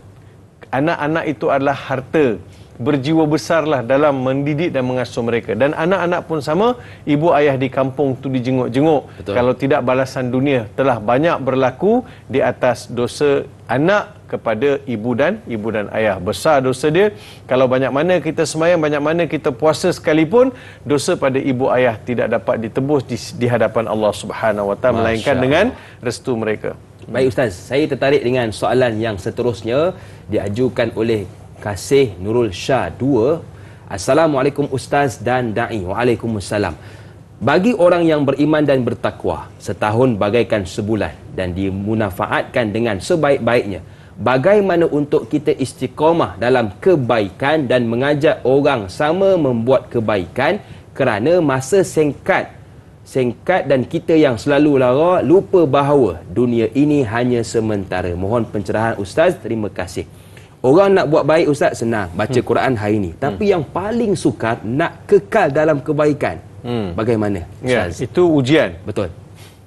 Anak-anak itu adalah harta. Berjiwa besarlah dalam mendidik dan mengasuh mereka. Dan anak-anak pun sama, ibu ayah di kampung tu dijenguk-jenguk. Kalau tidak, balasan dunia telah banyak berlaku di atas dosa anak kepada ibu dan ayah. Besar dosa dia. Kalau banyak mana kita sembahyang, banyak mana kita puasa sekalipun, dosa pada ibu ayah tidak dapat ditebus di hadapan Allah Subhanahu Wa Taala, melainkan dengan restu mereka. Baik Ustaz, saya tertarik dengan soalan yang seterusnya diajukan oleh Kasih Nurul Shah 2. Assalamualaikum Ustaz dan Da'i. Waalaikumsalam. Bagi orang yang beriman dan bertakwa, setahun bagaikan sebulan dan dimunafaatkan dengan sebaik-baiknya, bagaimana untuk kita istiqamah dalam kebaikan dan mengajak orang sama membuat kebaikan kerana masa singkat dan kita yang selalu lara lupa bahawa dunia ini hanya sementara. Mohon pencerahan Ustaz, terima kasih. Orang nak buat baik Ustaz senang, baca Quran hari ini. Tapi yang paling sukar nak kekal dalam kebaikan. Bagaimana Ustaz? Ya, itu ujian. Betul.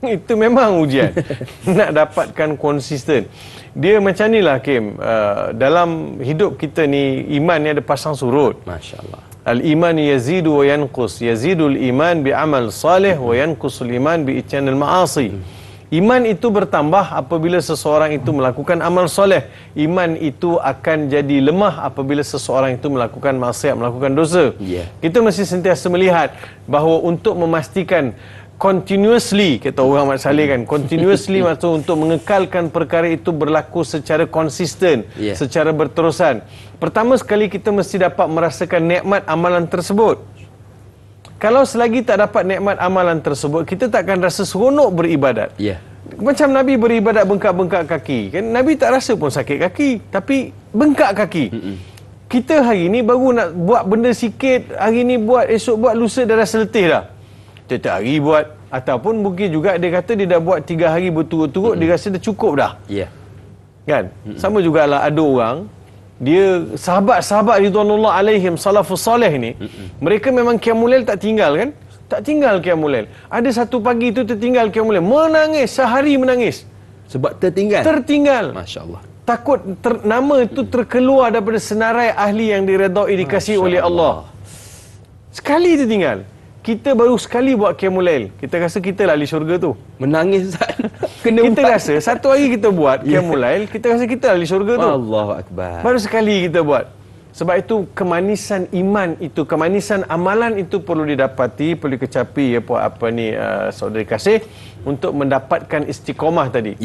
Itu memang ujian. Nak dapatkan konsisten. Dia macam ni lah Kim. Dalam hidup kita ni, iman ni ada pasang surut. Masya Allah. Al-iman yazidu wa yanqus. Yazidul iman bi'amal salih wa yanqusul iman bi'ityanil ma'asi. Iman itu bertambah apabila seseorang itu melakukan amal soleh. Iman itu akan jadi lemah apabila seseorang itu melakukan maksiat, melakukan dosa. Kita mesti sentiasa melihat bahawa untuk memastikan continuously, kata orang Mat Saleh kan, continuously maksud untuk mengekalkan perkara itu berlaku secara konsisten, secara berterusan. Pertama sekali kita mesti dapat merasakan nikmat amalan tersebut. Kalau selagi tak dapat nikmat amalan tersebut, kita tak akan rasa seronok beribadat. Macam Nabi beribadat bengkak-bengkak kaki. Kan Nabi tak rasa pun sakit kaki, tapi bengkak kaki. Kita hari ni baru nak buat benda sikit, hari ni buat, esok buat, lusa dah rasa letih dah. Tiap-tiap hari buat. Ataupun mungkin juga dia kata dia dah buat 3 hari berturut-turut, dia rasa dah cukup dah. Kan? Sama jugalah ada orang, dia sahabat-sahabat ridwanullah alaihim salafus salih ni, mereka memang qiyamul lail tak tinggal kan? Tak tinggal qiyamul lail. Ada satu pagi tu tertinggal qiyamul lail, menangis sehari menangis. Sebab tertinggal. Masya-Allah. Takut nama itu terkeluar daripada senarai ahli yang diredai dikasihi oleh Allah. Sekali tertinggal. Kita baru sekali buat qiyamul lail, kita rasa kita lah ahli syurga tu. Menangis kita rasa satu hari kita buat qiyamul lail, kita rasa kita ahli syurga tu. Allahu akbar. Baru sekali kita buat. Sebab itu kemanisan iman itu, kemanisan amalan itu perlu didapati, perlu kecapi saudari kasih untuk mendapatkan istiqamah tadi.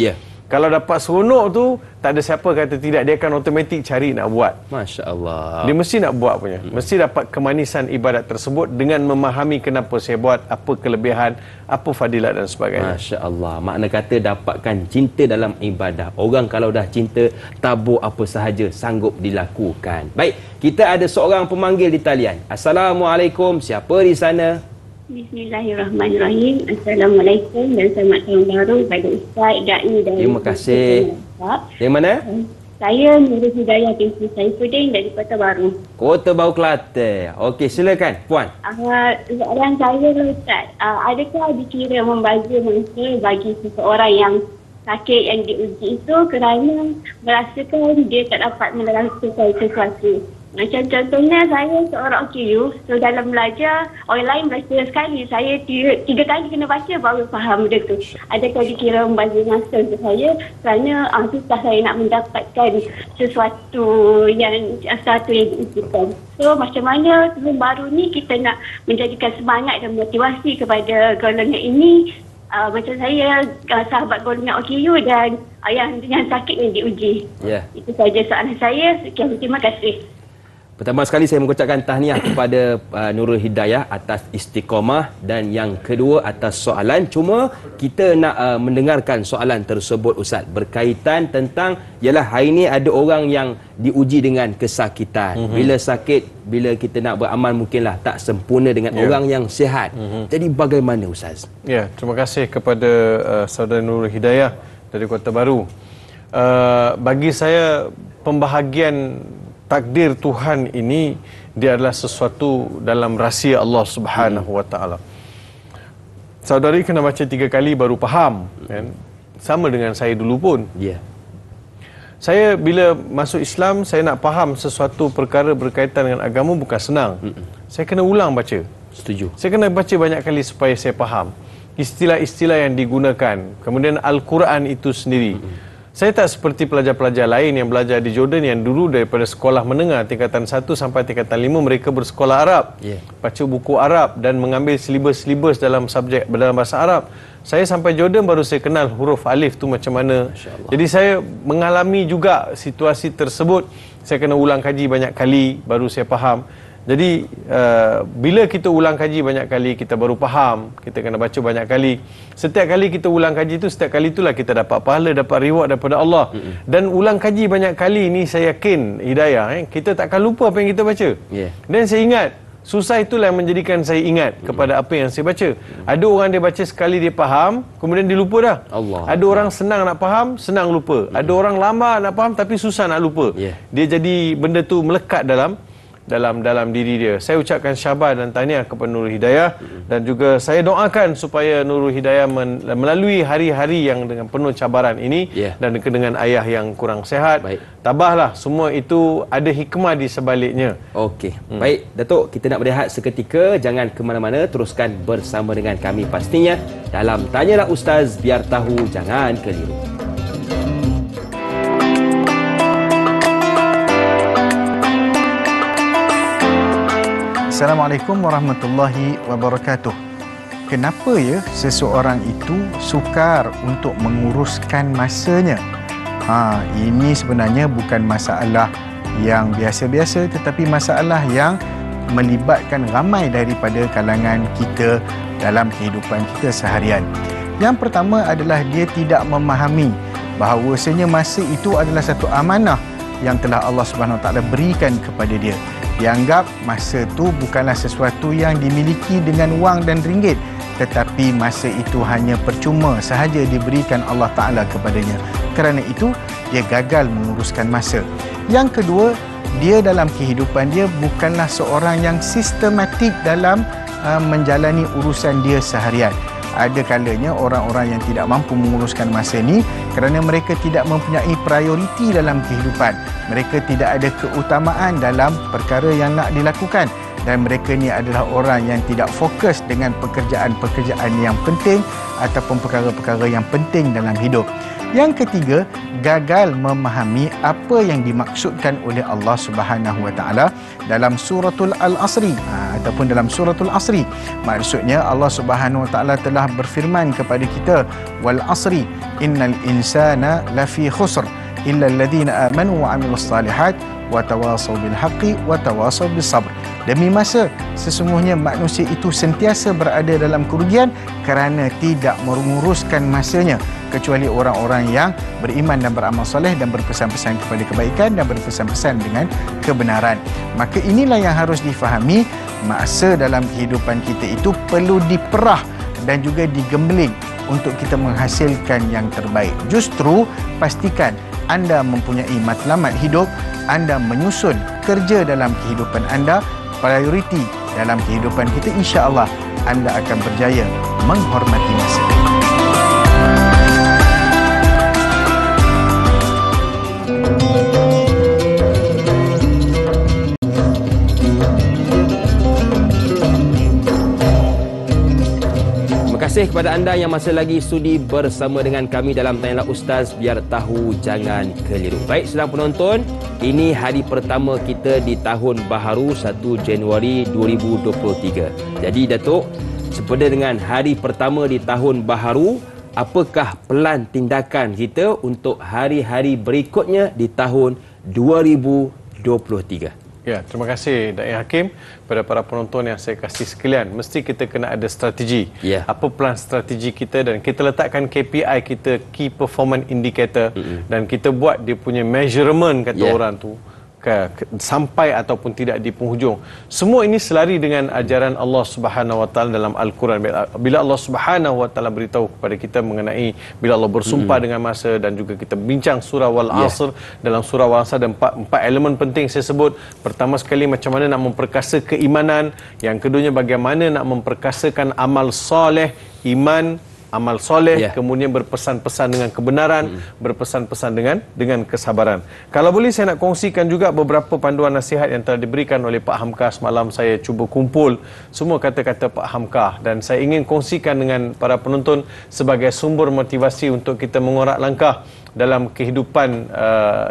Kalau dapat seronok tu, tak ada siapa kata tidak, dia akan automatik cari nak buat. Masya Allah. Dia mesti nak buat punya. Mesti dapat kemanisan ibadat tersebut dengan memahami kenapa saya buat, apa kelebihan, apa fadilat dan sebagainya. Masya Allah. Makna kata dapatkan cinta dalam ibadah. Orang kalau dah cinta, tabur apa sahaja sanggup dilakukan. Baik, kita ada seorang pemanggil di talian. Assalamualaikum. Siapa di sana? Bismillahirrahmanirrahim. Assalamualaikum dan selamat tahun baru kepada Ustaz, Da'i dan Terima kasih. Dari mana? Saya Nurul Hidayah binti Saifuddin dari Kota Baru. Kota Baru Kelantan. Okey, silakan Puan. Soalan saya Ustaz, adakah dikira membazir masa bagi seseorang yang sakit yang diuji itu kerana merasakan dia tak dapat melakukan sesuatu? Macam contohnya saya seorang OKU, so dalam belajar orang lain baca sekali, saya tiga kali kena baca baru faham benda tu. Adakah dikira membazir masa untuk saya kerana susah saya nak mendapatkan sesuatu yang diujikan. So macam mana sebelum baru ni kita nak menjadikan semangat dan motivasi kepada golongan ini, macam saya sahabat golongan OKU dan yang sakit yang diuji. Itu saja soalan saya. Sekian, terima kasih. Pertama sekali saya mengucapkan tahniah kepada Nurul Hidayah atas istiqamah, dan yang kedua atas soalan. Cuma kita nak mendengarkan soalan tersebut Ustaz, berkaitan tentang ialah hari ini ada orang yang diuji dengan kesakitan. Bila sakit, bila kita nak beramal mungkinlah tak sempurna dengan orang yang sihat. Jadi bagaimana Ustaz? Ya, terima kasih kepada saudara Nurul Hidayah dari Kota Baru. Bagi saya, pembahagian takdir Tuhan ini dia adalah sesuatu dalam rahsia Allah Subhanahu Wa Taala. Saudari kena baca 3 kali baru faham, kan? Sama dengan saya dulu pun. Saya bila masuk Islam, saya nak faham sesuatu perkara berkaitan dengan agama bukan senang. Saya kena ulang baca. Setuju. Saya kena baca banyak kali supaya saya faham istilah-istilah yang digunakan, kemudian Al-Quran itu sendiri. Saya tak seperti pelajar-pelajar lain yang belajar di Jordan yang dulu daripada sekolah menengah tingkatan 1 sampai tingkatan 5 mereka bersekolah Arab, baca buku Arab dan mengambil silibus-silibus dalam subjek dalam bahasa Arab. Saya sampai Jordan baru saya kenal huruf alif tu macam mana. Jadi saya mengalami juga situasi tersebut. Saya kena ulang kaji banyak kali baru saya faham. Jadi bila kita ulang kaji banyak kali, kita baru faham. Kita kena baca banyak kali. Setiap kali kita ulang kaji itu, setiap kali itulah kita dapat pahala, dapat reward daripada Allah. Dan ulang kaji banyak kali ni saya yakin Hidayah, kita takkan lupa apa yang kita baca. Dan saya ingat, susah itulah yang menjadikan saya ingat kepada apa yang saya baca. Ada orang dia baca sekali dia faham, kemudian dia lupa dah. Ada orang senang nak faham, senang lupa. Ada orang lama nak faham tapi susah nak lupa. Dia jadi benda tu melekat dalam diri dia. Saya ucapkan syabas dan tahniah kepada Nurul Hidayah, dan juga saya doakan supaya Nurul Hidayah melalui hari-hari yang dengan penuh cabaran ini dan dengan ayah yang kurang sihat. Tabahlah, semua itu ada hikmah di sebaliknya. Okey. Baik, Datuk, kita nak berehat seketika. Jangan ke mana-mana, teruskan bersama dengan kami pastinya dalam Tanyalah Ustaz, biar tahu jangan keliru. Assalamualaikum warahmatullahi wabarakatuh. Kenapa ya seseorang itu sukar untuk menguruskan masanya? Ini sebenarnya bukan masalah yang biasa-biasa, tetapi masalah yang melibatkan ramai daripada kalangan kita dalam kehidupan kita seharian. Yang pertama adalah dia tidak memahami bahawasanya masa itu adalah satu amanah yang telah Allah Subhanahu Wa Taala berikan kepada dia. Dianggap masa itu bukanlah sesuatu yang dimiliki dengan wang dan ringgit, tetapi masa itu hanya percuma sahaja diberikan Allah Ta'ala kepadanya. Kerana itu, dia gagal menguruskan masa. Yang kedua, dia dalam kehidupan dia bukanlah seorang yang sistematik dalam menjalani urusan dia seharian. Ada kalanya orang-orang yang tidak mampu menguruskan masa ni kerana mereka tidak mempunyai prioriti dalam kehidupan. Mereka tidak ada keutamaan dalam perkara yang nak dilakukan, dan mereka ni adalah orang yang tidak fokus dengan pekerjaan-pekerjaan yang penting ataupun perkara-perkara yang penting dalam hidup. Yang ketiga, gagal memahami apa yang dimaksudkan oleh Allah Subhanahu Wa Taala dalam suratul Al-Asri ataupun dalam suratul Asri. Maksudnya Allah Subhanahu Wa Taala telah berfirman kepada kita, wal asri innal insana lafi khusr illa alladhina amanu wa amilus salihat wa tawasaw bil haqqi wa tawasaw bis sabr. Demi masa, sesungguhnya manusia itu sentiasa berada dalam kerugian kerana tidak menguruskan masanya, kecuali orang-orang yang beriman dan beramal soleh dan berpesan-pesan kepada kebaikan dan berpesan-pesan dengan kebenaran. Maka inilah yang harus difahami masa dalam kehidupan kita itu perlu diperah dan juga digembeling untuk kita menghasilkan yang terbaik. Justru pastikan anda mempunyai matlamat hidup, anda menyusun kerja dalam kehidupan anda, prioriti dalam kehidupan kita, insya-Allah anda akan berjaya menghormati masa. Terima kasih kepada anda yang masih lagi sudi bersama dengan kami dalam Tanyalah Ustaz, biar tahu jangan keliru. Baik sedang penonton, ini hari pertama kita di tahun baharu 1 Januari 2023. Jadi Datuk, sepada dengan hari pertama di tahun baharu, apakah pelan tindakan kita untuk hari-hari berikutnya di tahun 2023? Ya, terima kasih Da'i Hakim. Pada para penonton yang saya kasih sekalian, mesti kita kena ada strategi. Apa plan strategi kita, dan kita letakkan KPI kita, Key Performance Indicator, dan kita buat dia punya measurement kata orang tu sampai ataupun tidak di penghujung. Semua ini selari dengan ajaran Allah Subhanahu Wa Taala dalam Al-Quran. Bila Allah Subhanahu Wa Taala beritahu kepada kita mengenai bila Allah bersumpah dengan masa, dan juga kita bincang surah Wal Asr. Dalam surah Wal Asr ada empat elemen penting saya sebut. Pertama sekali, macam mana nak memperkasa keimanan. Yang keduanya, bagaimana nak memperkasakan amal soleh, iman, amal soleh, kemudian berpesan-pesan dengan kebenaran, berpesan-pesan dengan kesabaran. Kalau boleh saya nak kongsikan juga beberapa panduan nasihat yang telah diberikan oleh Pak Hamka semalam. Saya cuba kumpul semua kata-kata Pak Hamka dan saya ingin kongsikan dengan para penonton sebagai sumber motivasi untuk kita mengorak langkah dalam kehidupan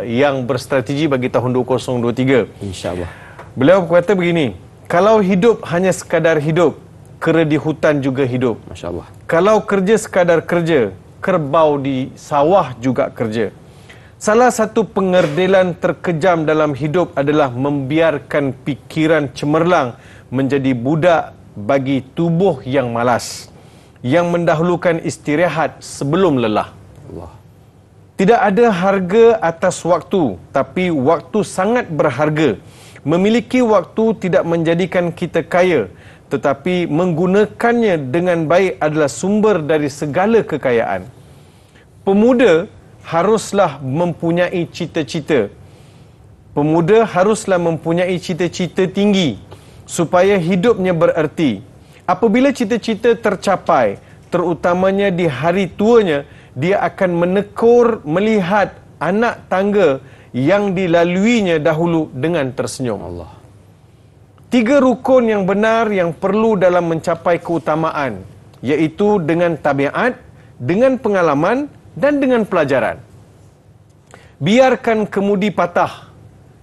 yang berstrategi bagi tahun 2023. InsyaAllah. Beliau berkata begini, kalau hidup hanya sekadar hidup, kera di hutan juga hidup. Masya Allah. Kalau kerja sekadar kerja, kerbau di sawah juga kerja. Salah satu pengerdelan terkejam dalam hidup adalah membiarkan pikiran cemerlang menjadi budak bagi tubuh yang malas, yang mendahulukan istirahat sebelum lelah. Allah. Tidak ada harga atas waktu, tapi waktu sangat berharga. Memiliki waktu tidak menjadikan kita kaya, tetapi menggunakannya dengan baik adalah sumber dari segala kekayaan. Pemuda haruslah mempunyai cita-cita. Pemuda haruslah mempunyai cita-cita tinggi supaya hidupnya bererti. Apabila cita-cita tercapai, terutamanya di hari tuanya, dia akan menekur melihat anak tangga yang dilaluinya dahulu dengan tersenyum. Allah. 3 rukun yang benar yang perlu dalam mencapai keutamaan, iaitu dengan tabiat, dengan pengalaman dan dengan pelajaran. Biarkan kemudi patah,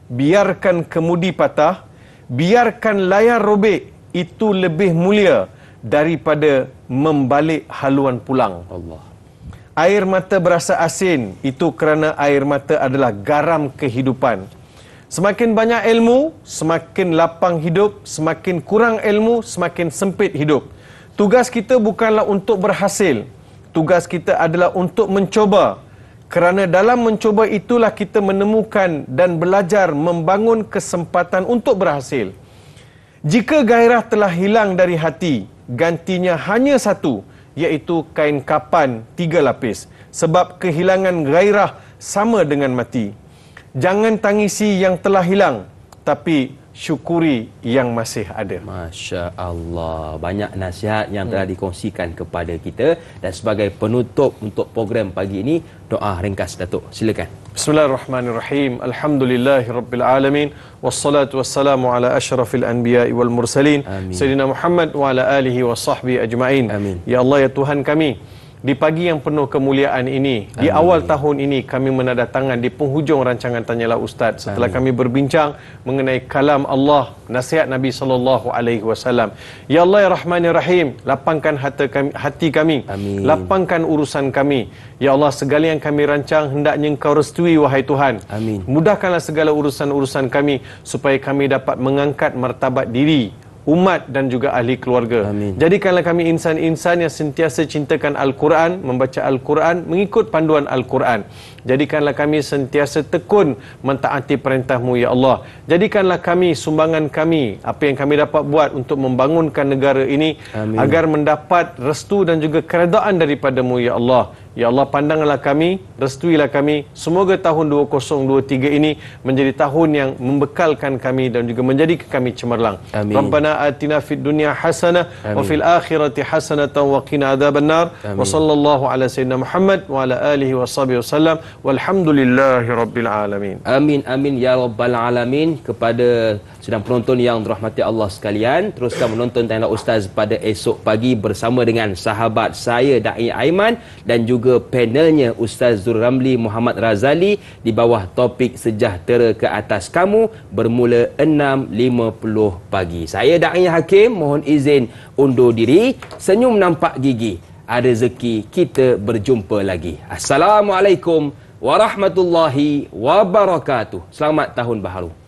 biarkan kemudi patah, biarkan layar robek, itu lebih mulia daripada membalik haluan pulang. Allah. Air mata berasa asin, itu kerana air mata adalah garam kehidupan. Semakin banyak ilmu, semakin lapang hidup. Semakin kurang ilmu, semakin sempit hidup. Tugas kita bukanlah untuk berhasil. Tugas kita adalah untuk mencoba. Kerana dalam mencoba itulah kita menemukan dan belajar membangun kesempatan untuk berhasil. Jika gairah telah hilang dari hati, gantinya hanya satu, iaitu kain kapan 3 lapis. Sebab kehilangan gairah sama dengan mati. Jangan tangisi yang telah hilang, tapi syukuri yang masih ada. Masya Allah. Banyak nasihat yang telah dikongsikan kepada kita. Dan sebagai penutup untuk program pagi ini, doa ringkas Datuk. Silakan. Bismillahirrahmanirrahim. Alhamdulillahirrabbilalamin. Wassalatu wassalamu ala ashrafil anbiya'i wal mursalin. Sayyidina Muhammad wa ala alihi wa sahbihi ajma'in. Amin. Ya Allah, ya Tuhan kami, di pagi yang penuh kemuliaan ini, di awal tahun ini, kami menandatangan di penghujung rancangan Tanyalah Ustaz setelah kami berbincang mengenai kalam Allah, nasihat Nabi SAW. Ya Allah, ya Rahman, ya Rahim, lapangkan hati kami, lapangkan urusan kami. Ya Allah, segala yang kami rancang hendaknya Engkau restui, wahai Tuhan. Amin. Mudahkanlah segala urusan-urusan kami supaya kami dapat mengangkat martabat diri, umat dan juga ahli keluarga. Amin. Jadikanlah kami insan-insan yang sentiasa cintakan Al-Quran, membaca Al-Quran, mengikut panduan Al-Quran. Jadikanlah kami sentiasa tekun mentaati perintah-Mu, ya Allah. Jadikanlah kami, sumbangan kami, apa yang kami dapat buat untuk membangunkan negara ini, Amin. agar mendapat restu dan juga keredaan daripada-Mu, ya Allah. Ya Allah, pandanglah kami, restuilah kami. Semoga tahun 2023 ini menjadi tahun yang membekalkan kami dan juga menjadikan kami cemerlang. Amin. Rabbana atina fid dunya hasanah wa Amin. fil akhirati hasanatan wa qina adzabannar. Amin. Wa sallallahu ala sayyidina Muhammad wa ala alihi washabihi wasallam. Walhamdulillahi rabbil alamin. Amin, amin ya rabbal alamin. Kepada sedang penonton yang dirahmati Allah sekalian, teruskan menonton Tanya Ustaz pada esok pagi bersama dengan sahabat saya Da'i Aiman dan juga panelnya Ustaz Zul Ramli Muhammad Razali di bawah topik Sejahtera ke atas kamu bermula 6.50 pagi. Saya Da'i Hakim mohon izin undur diri. Senyum nampak gigi, ada rezeki kita berjumpa lagi. Assalamualaikum warahmatullahi wabarakatuh. Selamat Tahun Baharu.